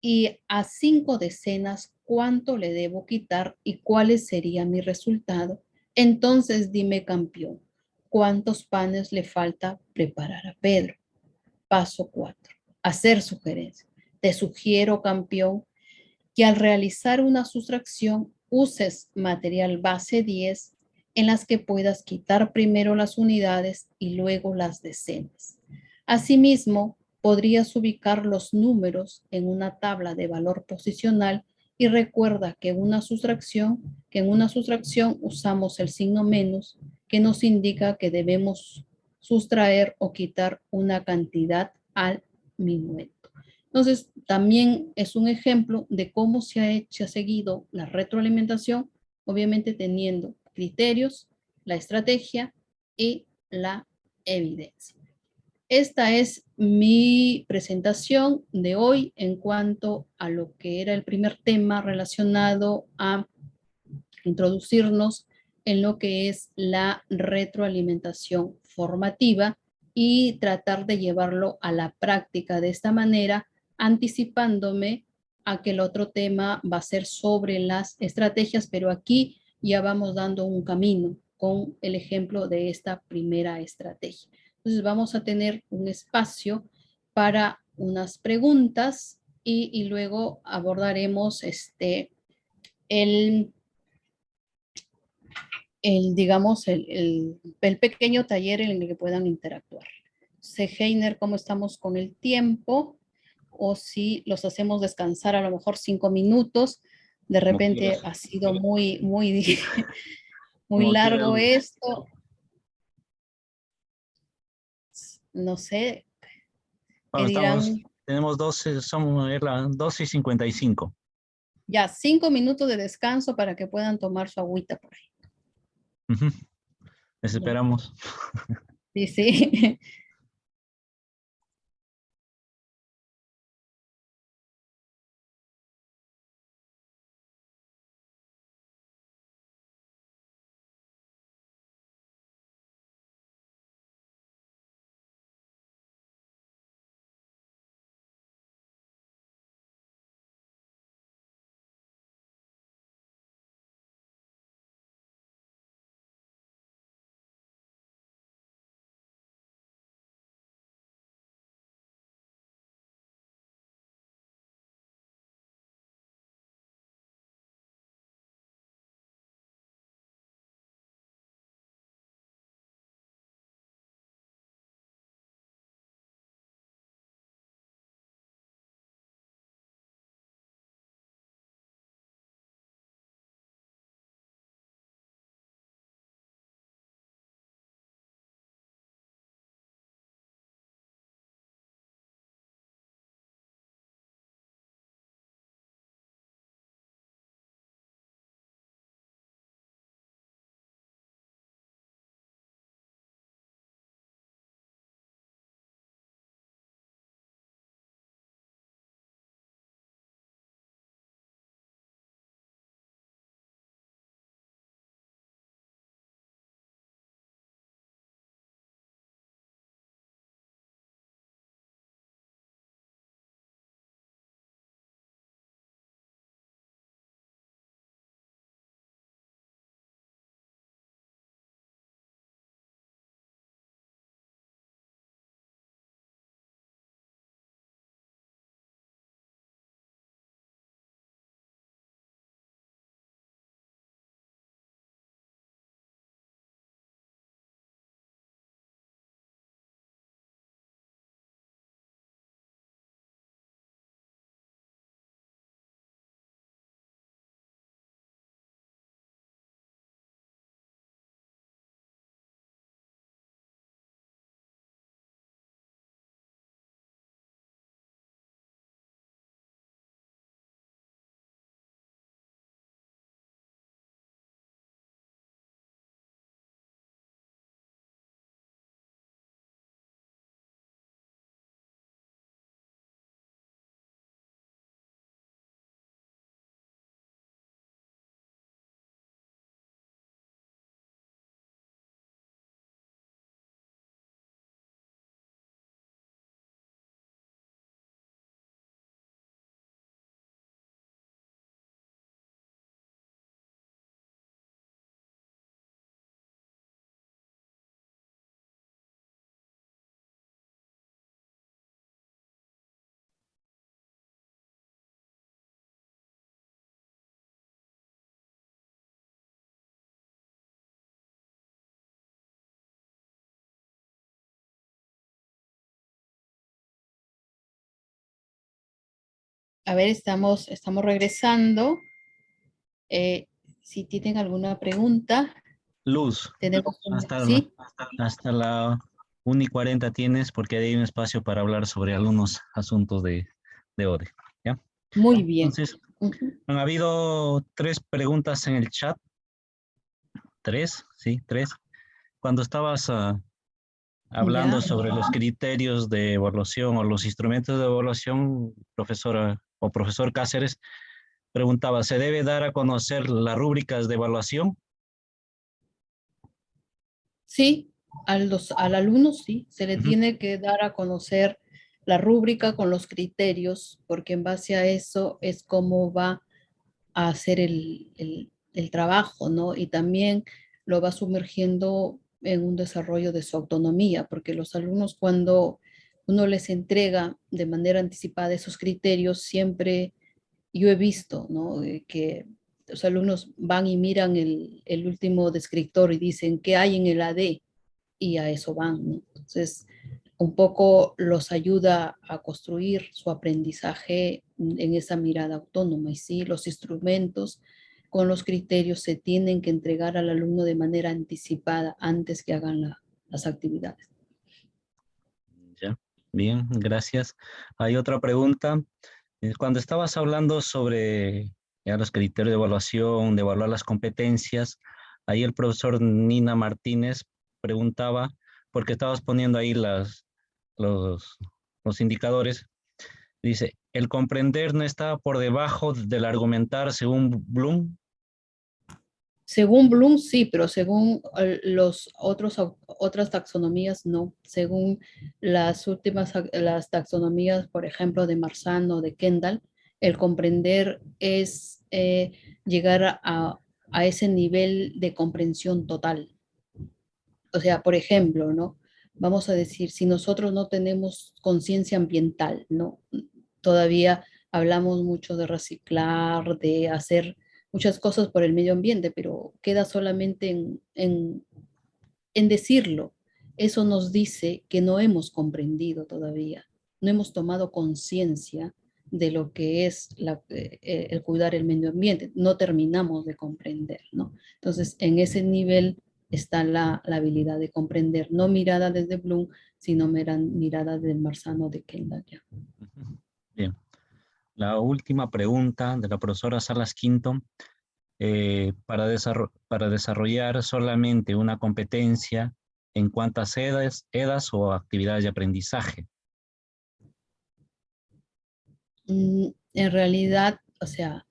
Speaker 1: Y a 5 decenas, ¿cuánto le debo quitar y cuál sería mi resultado? Entonces dime, campeón, ¿cuántos panes le falta preparar a Pedro? Paso 4. Hacer sugerencia. Te sugiero, campeón, que al realizar una sustracción uses material base 10 en las que puedas quitar primero las unidades y luego las decenas. Asimismo, podrías ubicar los números en una tabla de valor posicional y recuerda que en una sustracción usamos el signo menos, que nos indica que debemos sustraer o quitar una cantidad al minuto. Entonces, también es un ejemplo de cómo se ha seguido la retroalimentación, obviamente teniendo criterios, la estrategia y la evidencia. Esta es mi presentación de hoy en cuanto a lo que era el primer tema relacionado a introducirnos en lo que es la retroalimentación formativa y tratar de llevarlo a la práctica de esta manera, anticipándome a que el otro tema va a ser sobre las estrategias, pero aquí ya vamos dando un camino con el ejemplo de esta primera estrategia. Entonces vamos a tener un espacio para unas preguntas y luego abordaremos el digamos, el pequeño taller en el que puedan interactuar. Sé, Heiner, cómo estamos con el tiempo o si los hacemos descansar a lo mejor 5 minutos. De repente ha sido muy, muy, muy largo esto. No sé, ¿qué dirán?
Speaker 3: Tenemos 12, somos las 12:55.
Speaker 1: Ya, 5 minutos de descanso para que puedan tomar su agüita por ahí.
Speaker 3: Les esperamos.
Speaker 1: Sí, sí. A ver, estamos regresando. Si tienen alguna pregunta,
Speaker 3: Luz,
Speaker 1: tenemos
Speaker 3: hasta,
Speaker 1: ¿sí?
Speaker 3: hasta la 1:40 tienes porque hay un espacio para hablar sobre algunos asuntos de ODE. ¿Ya?
Speaker 1: Muy bien.
Speaker 3: Entonces,
Speaker 1: Ujú.
Speaker 3: han habido 3 preguntas en el chat. 3, sí, 3. Cuando estabas
Speaker 1: Ya.
Speaker 3: hablando sobre los criterios de evaluación o los instrumentos de evaluación, profesora o profesor Cáceres preguntaba, ¿se debe dar a conocer las rúbricas de evaluación?
Speaker 1: Sí, al alumno sí, se le
Speaker 3: Ujú.
Speaker 1: tiene que dar a conocer la rúbrica con los criterios, porque en base a eso es cómo va a hacer el trabajo, ¿no? Y también lo va sumergiendo en un desarrollo de su autonomía, porque los alumnos cuando uno les entrega de manera anticipada esos criterios, siempre yo he visto, ¿no? Que los alumnos van y miran el último descriptor y dicen, ¿qué hay en el AD? Y a eso van, ¿no? Entonces, un poco los ayuda a construir su aprendizaje en esa mirada autónoma. Y sí, los instrumentos con los criterios se tienen que entregar al alumno de manera anticipada antes que hagan las actividades.
Speaker 3: Ya, bien, gracias. Hay otra pregunta. Cuando estabas hablando sobre ya los criterios de evaluación, de evaluar las competencias, ahí el profesor Nina Martínez preguntaba, porque estabas poniendo ahí los, los indicadores, dice, ¿el comprender no está por debajo del argumentar según Bloom?
Speaker 1: Según Bloom, sí, pero según otras taxonomías, no. Según las taxonomías, por ejemplo, de Marzano, de Kendall, el comprender es llegar a ese nivel de comprensión total. O sea, por ejemplo, ¿no? Vamos a decir, si nosotros no tenemos conciencia ambiental, ¿no? Todavía hablamos mucho de reciclar, de hacer muchas cosas por el medio ambiente, pero queda solamente en decirlo. Eso nos dice que no hemos comprendido todavía, no hemos tomado conciencia de lo que es el cuidar el medio ambiente, no terminamos de comprender, ¿no? Entonces, en ese nivel está la habilidad de comprender, no mirada desde Bloom, sino mirada del Marzano de Kendall. ¿Ya?
Speaker 3: Bien. La última pregunta de la profesora Salas Quinto, para desarrollar solamente una competencia en cuántas edas o actividades de aprendizaje.
Speaker 1: En realidad, o sea,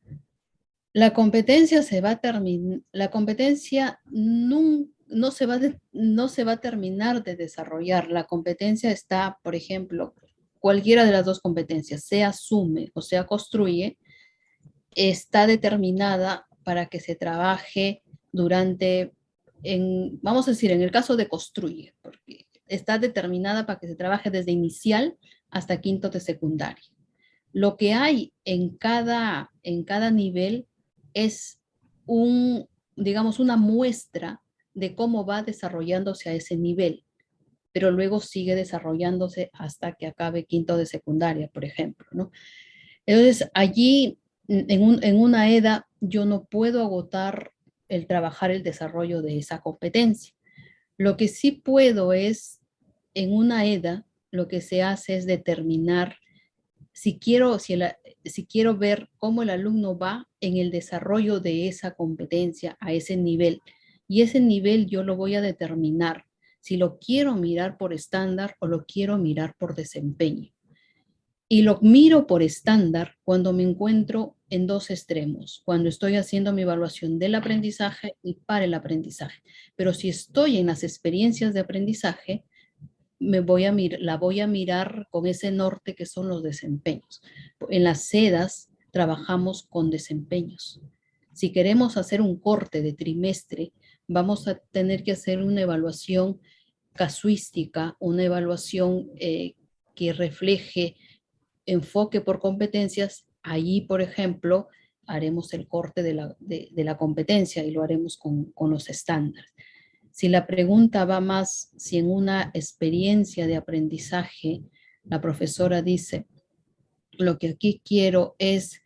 Speaker 1: la competencia se va a terminar, la competencia no se va a terminar de desarrollar. La competencia está, por ejemplo, cualquiera de las dos competencias, sea asume o sea construye, está determinada para que se trabaje vamos a decir, en el caso de construye, porque está determinada para que se trabaje desde inicial hasta quinto de secundaria. Lo que hay en cada nivel es digamos, una muestra de cómo va desarrollándose a ese nivel, pero luego sigue desarrollándose hasta que acabe quinto de secundaria, por ejemplo, ¿no? Entonces, allí, en una EDA, yo no puedo agotar el trabajar el desarrollo de esa competencia. Lo que sí puedo es, en una EDA, lo que se hace es determinar si quiero ver cómo el alumno va en el desarrollo de esa competencia a ese nivel. Y ese nivel yo lo voy a determinar si lo quiero mirar por estándar o lo quiero mirar por desempeño. Y lo miro por estándar cuando me encuentro en dos extremos, cuando estoy haciendo mi evaluación del aprendizaje y para el aprendizaje. Pero si estoy en las experiencias de aprendizaje, la voy a mirar con ese norte que son los desempeños. En las sedas trabajamos con desempeños. Si queremos hacer un corte de trimestre, vamos a tener que hacer una evaluación casuística, una evaluación que refleje enfoque por competencias. Allí, por ejemplo, haremos el corte de la competencia y lo haremos con los estándares. Si la pregunta va más, si en una experiencia de aprendizaje la profesora dice, Lo que aquí quiero es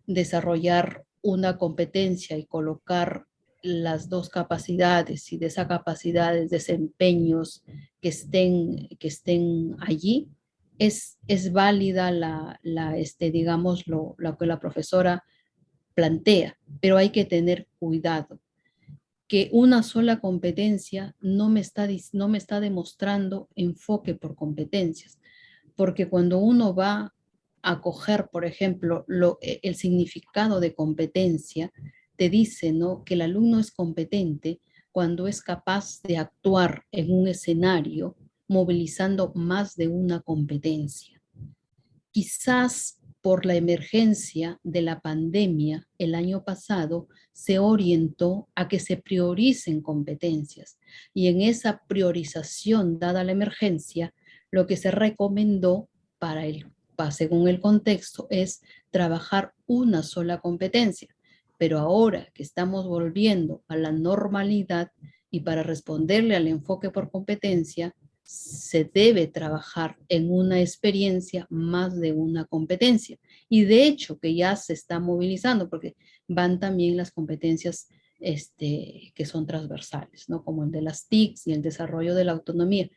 Speaker 1: desarrollar una competencia y colocar las dos capacidades y de esas capacidades, desempeños que estén allí, es válida digamos, lo que la profesora plantea, pero hay que tener cuidado que una sola competencia no me está demostrando enfoque por competencias, porque cuando uno va a coger, por ejemplo, el significado de competencia, te dice, ¿no?, que el alumno es competente cuando es capaz de actuar en un escenario movilizando más de una competencia. Quizás por la emergencia de la pandemia el año pasado se orientó a que se prioricen competencias y en esa priorización dada la emergencia, lo que se recomendó según el contexto es trabajar una sola competencia. Pero ahora que estamos volviendo a la normalidad y para responderle al enfoque por competencia, se debe trabajar en una experiencia más de una competencia. Y de hecho que ya se está movilizando porque van también las competencias que son transversales, ¿no? Como el de las TICs y el desarrollo de la autonomía.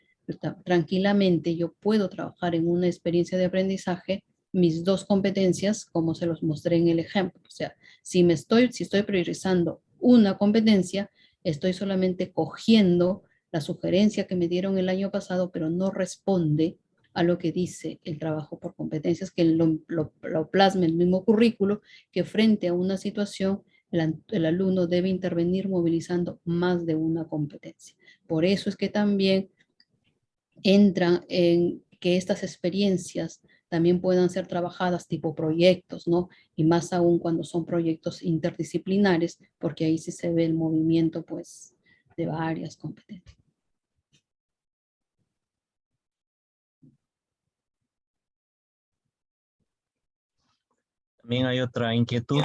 Speaker 1: Tranquilamente yo puedo trabajar en una experiencia de aprendizaje mis dos competencias como se los mostré en el ejemplo. O sea, si estoy priorizando una competencia, estoy solamente cogiendo la sugerencia que me dieron el año pasado, pero no responde a lo que dice el trabajo por competencias, que lo plasma el mismo currículo, que frente a una situación el alumno debe intervenir movilizando más de una competencia. Por eso es que también entran en que estas experiencias también puedan ser trabajadas tipo proyectos, ¿no? Y más aún cuando son proyectos interdisciplinares, porque ahí sí se ve el movimiento, pues, de varias competencias.
Speaker 3: También hay otra inquietud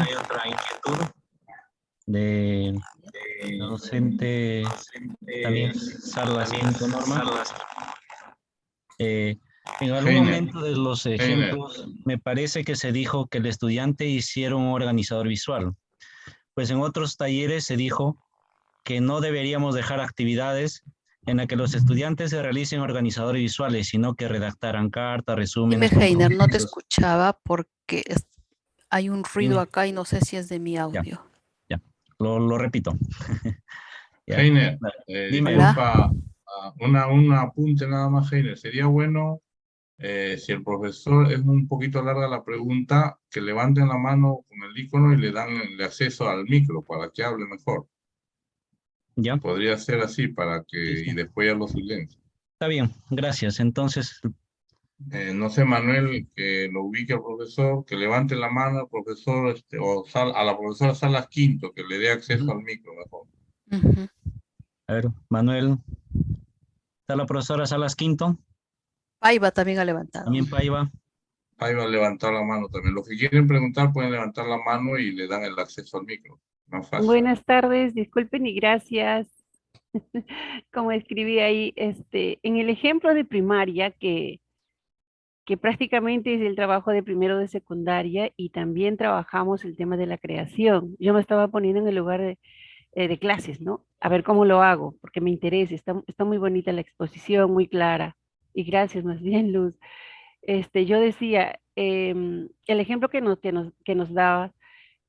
Speaker 3: de la docente también Salas Quinto Norma. En algún momento de los ejemplos me parece que se dijo que el estudiante hiciera un organizador visual. Pues en otros talleres se dijo que no deberíamos dejar actividades en las que los estudiantes se realicen organizadores visuales, sino que redactaran cartas,
Speaker 4: Dime,
Speaker 3: resúmenes,
Speaker 4: Heiner, no te
Speaker 3: compromisos.
Speaker 4: escuchaba porque hay un ruido
Speaker 3: Dime.
Speaker 4: acá y no sé si es de mi
Speaker 3: Ya,
Speaker 4: audio.
Speaker 3: ya, lo repito. Ya.
Speaker 5: Heiner,
Speaker 3: Dime.
Speaker 4: Hola.
Speaker 5: disculpa, un apunte nada más, Heiner. Sería bueno, si el profesor es un poquito larga la pregunta, que levanten la mano con el icono y le dan el acceso al micro para que hable mejor.
Speaker 3: Ya,
Speaker 5: Podría ser así para que,
Speaker 3: sí, sí.
Speaker 5: y después ya lo silencio.
Speaker 3: Está bien, gracias. Entonces,
Speaker 5: No sé, Manuel, que lo ubique al profesor, que levante la mano al profesor, a la profesora Salas Quinto, que le dé acceso al micro mejor.
Speaker 4: Ujú.
Speaker 3: a ver, Manuel, ¿está la profesora Salas Quinto?
Speaker 4: Paiva también ha levantado.
Speaker 3: También Paiva.
Speaker 5: Ahí va a levantar la mano también. Los que quieren preguntar pueden levantar la mano y le dan el acceso al micro. Más fácil.
Speaker 6: Buenas tardes, disculpen y gracias. Como escribí ahí, en el ejemplo de primaria, que prácticamente es el trabajo de primero de secundaria y también trabajamos el tema de la creación. Yo me estaba poniendo en el lugar de clases, ¿no? A ver cómo lo hago, porque me interesa. Está muy bonita la exposición, muy clara. Y gracias, más bien, Luz. Yo decía, el ejemplo que nos daba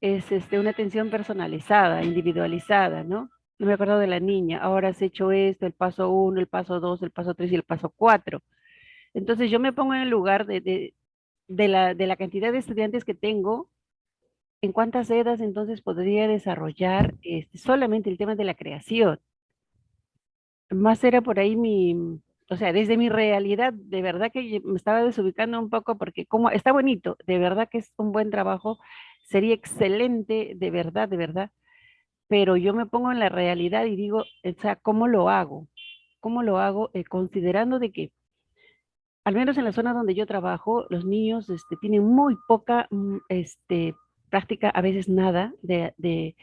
Speaker 6: es una atención personalizada, individualizada, ¿no? No me acuerdo de la niña, ahora has hecho esto, el paso uno, el paso dos, el paso tres y el paso cuatro. Entonces yo me pongo en el lugar de la cantidad de estudiantes que tengo, en cuántas edas entonces podría desarrollar solamente el tema de la creación. Más era por ahí o sea, desde mi realidad, de verdad que me estaba desubicando un poco porque como está bonito, de verdad que es un buen trabajo, sería excelente, de verdad, pero yo me pongo en la realidad y digo, o sea, ¿cómo lo hago? ¿Cómo lo hago? Considerando de que, al menos en la zona donde yo trabajo, los niños tienen muy poca práctica, a veces nada, de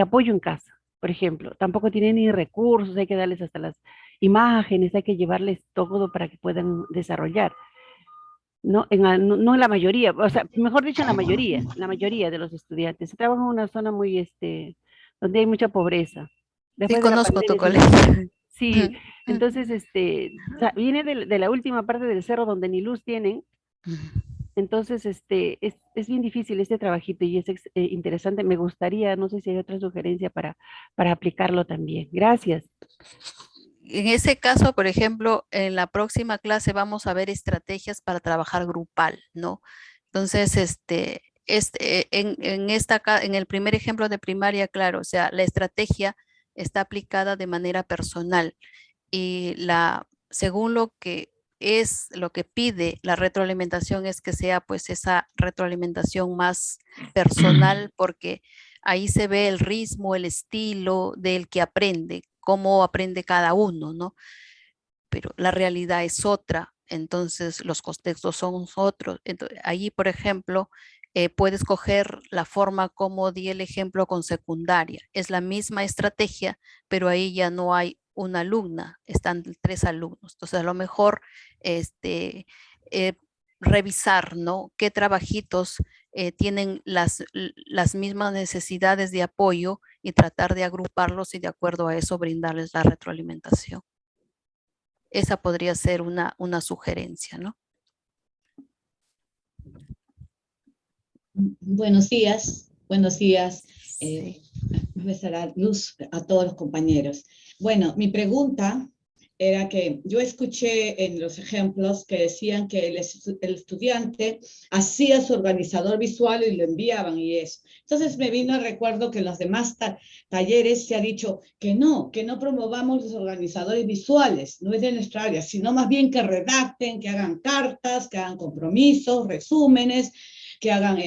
Speaker 6: apoyo en casa, por ejemplo. Tampoco tienen ni recursos, hay que darles hasta las imágenes, hay que llevarles todo para que puedan desarrollar. no en la mayoría, o sea, mejor dicho, en la mayoría de los estudiantes. Se trabaja en una zona muy, donde hay mucha pobreza.
Speaker 4: Sí,
Speaker 6: Después de la
Speaker 4: conozco tu
Speaker 6: pandemia,
Speaker 4: colegio.
Speaker 6: sí, entonces, o sea, viene de la última parte del cerro donde ni luz tienen. Entonces, es bien difícil este trabajito y es interesante. Me gustaría, no sé si hay otra sugerencia para aplicarlo también. Gracias.
Speaker 4: En ese caso, por ejemplo, en la próxima clase vamos a ver estrategias para trabajar grupal, ¿no? Entonces, en el primer ejemplo de primaria, claro, o sea, la estrategia está aplicada de manera personal y según lo que pide la retroalimentación es que sea pues esa retroalimentación más personal porque ahí se ve el ritmo, el estilo del que aprende, cómo aprende cada uno, ¿no? Pero la realidad es otra, entonces los contextos son otros. Entonces, ahí, por ejemplo, puedes coger la forma como di el ejemplo con secundaria. Es la misma estrategia, pero ahí ya no hay una alumna, están 3 alumnos. Entonces, a lo mejor eh, revisar, ¿no? ¿Qué trabajitos tienen las mismas necesidades de apoyo y tratar de agruparlos y de acuerdo a eso brindarles la retroalimentación? Esa podría ser una sugerencia, ¿no?
Speaker 7: Buenos días,
Speaker 4: Sí.
Speaker 7: profesora Luz, a todos los compañeros. Bueno, mi pregunta era que yo escuché en los ejemplos que decían que el estudiante hacía su organizador visual y lo enviaban y eso. Entonces me vino el recuerdo que en los demás talleres se ha dicho que no promovamos los organizadores visuales, no es de nuestra área, sino más bien que redacten, que hagan cartas, que hagan compromisos, resúmenes, que hagan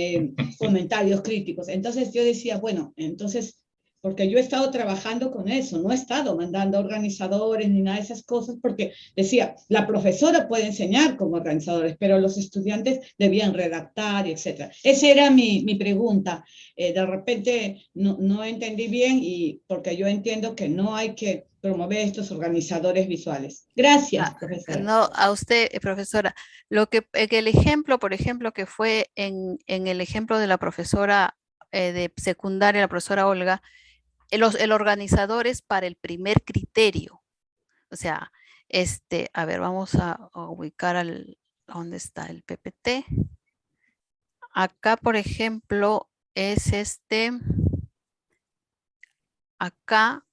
Speaker 7: comentarios críticos. Entonces yo decía, bueno, entonces, porque yo he estado trabajando con eso, no he estado mandando organizadores ni nada de esas cosas, porque decía, la profesora puede enseñar como organizadores, pero los estudiantes debían redactar, etc. Esa era mi pregunta. De repente no entendí bien y porque yo entiendo que no hay que promover estos organizadores visuales. Gracias, profesora.
Speaker 4: No, a usted, profesora. El ejemplo, por ejemplo, que fue en el ejemplo de la profesora de secundaria, la profesora Olga, el organizador es para el primer criterio. O sea, a ver, vamos a ubicar ¿dónde está el PPT? Acá, por ejemplo, es acá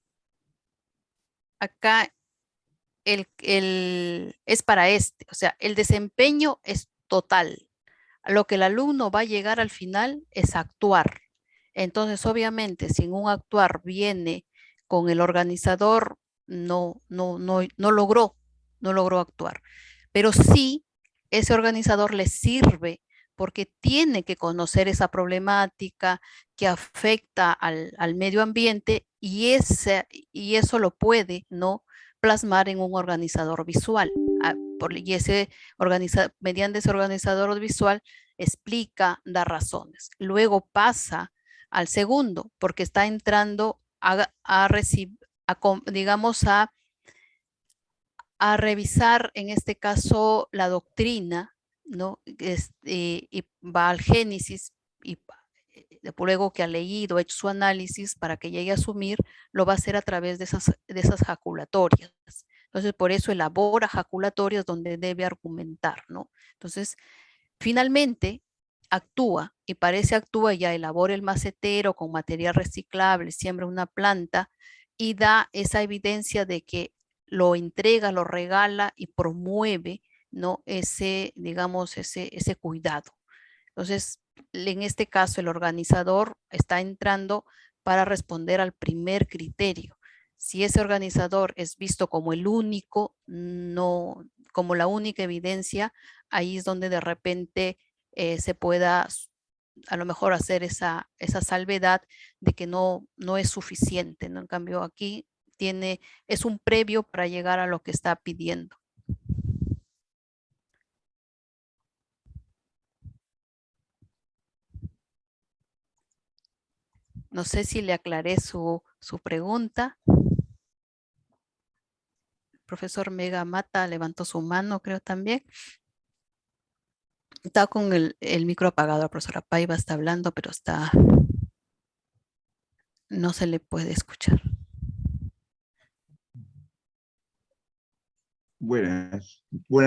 Speaker 4: es para o sea, el desempeño es total. Lo que el alumno va a llegar al final es actuar. Entonces, obviamente, si en un actuar viene con el organizador, no logró actuar. Pero sí, ese organizador le sirve porque tiene que conocer esa problemática que afecta al medio ambiente y eso lo puede, ¿no?, plasmar en un organizador visual. Mediante ese organizador visual explica, da razones. Luego pasa al segundo, porque está entrando a revisar, en este caso, la doctrina, ¿no? Y va al génesis y luego que ha leído, ha hecho su análisis para que llegue a asumir, lo va a hacer a través de esas jaculatorias. Entonces, por eso elabora jaculatorias donde debe argumentar, ¿no? Entonces, finalmente, actúa y ya elabora el macetero con material reciclable, siembra una planta y da esa evidencia de que lo entrega, lo regala y promueve, ¿no?, ese cuidado. Entonces, en este caso, el organizador está entrando para responder al primer criterio. Si ese organizador es visto como el único, no como la única evidencia, ahí es donde de repente se pueda a lo mejor hacer esa salvedad de que no es suficiente, ¿no? En cambio, aquí es un previo para llegar a lo que está pidiendo. No sé si le aclaré su pregunta. El profesor Mega Mata levantó su mano, creo también. Está con el micro apagado, la profesora Paiva está hablando, pero no se le puede escuchar.
Speaker 8: Buenas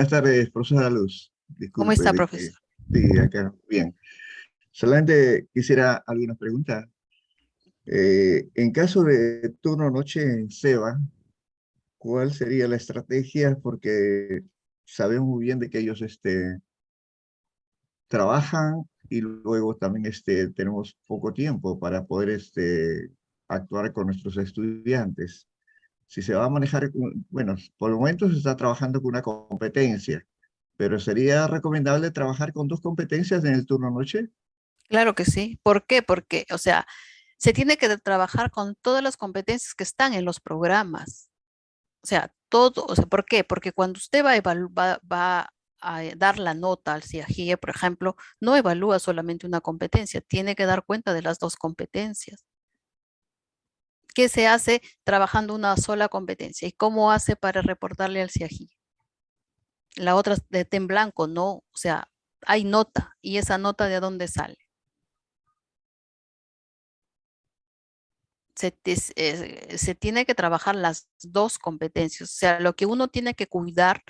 Speaker 8: tardes, profesora Luz.
Speaker 4: ¿Cómo
Speaker 8: Disculpe
Speaker 4: está,
Speaker 8: de que,
Speaker 4: profesor?
Speaker 8: sí, acá, bien. Solamente quisiera algunas preguntas. En caso de turno noche en SEBA, ¿cuál sería la estrategia? Porque sabemos muy bien de que ellos trabajan y luego también tenemos poco tiempo para poder actuar con nuestros estudiantes. Si se va a manejar, bueno, por el momento se está trabajando con una competencia, pero sería recomendable trabajar con 2 competencias en el turno noche.
Speaker 4: Claro que sí. ¿Por qué? Porque, o sea, se tiene que trabajar con todas las competencias que están en los programas. O sea, todo, o sea, ¿por qué? Porque cuando usted va a dar la nota al CIAGIE, por ejemplo, no evalúa solamente una competencia, tiene que dar cuenta de las dos competencias. ¿Qué se hace trabajando una sola competencia? ¿Y cómo hace para reportarle al CIAGIE? La otra está en blanco, no, o sea, hay nota, y esa nota ¿de dónde sale? Se tiene que trabajar las dos competencias. O sea, lo que uno tiene que cuidar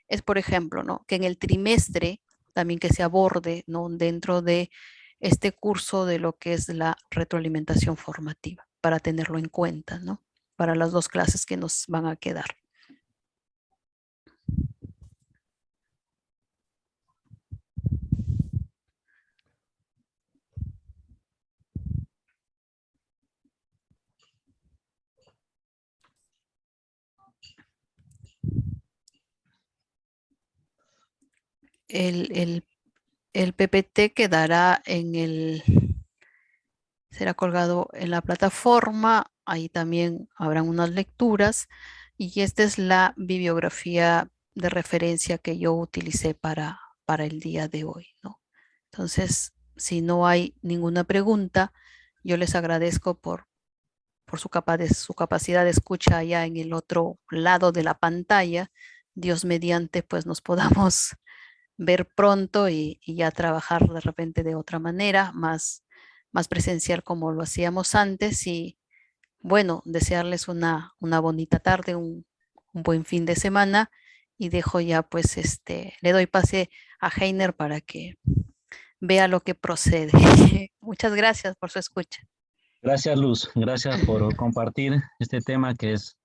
Speaker 4: es, por ejemplo, ¿no? Que en el trimestre también que se aborde, ¿no? Dentro de este curso de lo que es la retroalimentación formativa, para tenerlo en cuenta, ¿no? Para las dos clases que nos van a quedar. El PPT quedará será colgado en la plataforma, ahí también habrán unas lecturas y esta es la bibliografía de referencia que yo utilicé para el día de hoy, ¿no? Entonces, si no hay ninguna pregunta, yo les agradezco por su capacidad de escucha allá en el otro lado de la pantalla. Dios mediante, pues nos podamos ver pronto y ya trabajar de repente de otra manera, más presencial como lo hacíamos antes. Y bueno, desearles una bonita tarde, un buen fin de semana, y dejo ya pues le doy pase a Heiner para que vea lo que procede. Muchas gracias por su escucha.
Speaker 3: Gracias, Luz. Gracias por compartir este tema que es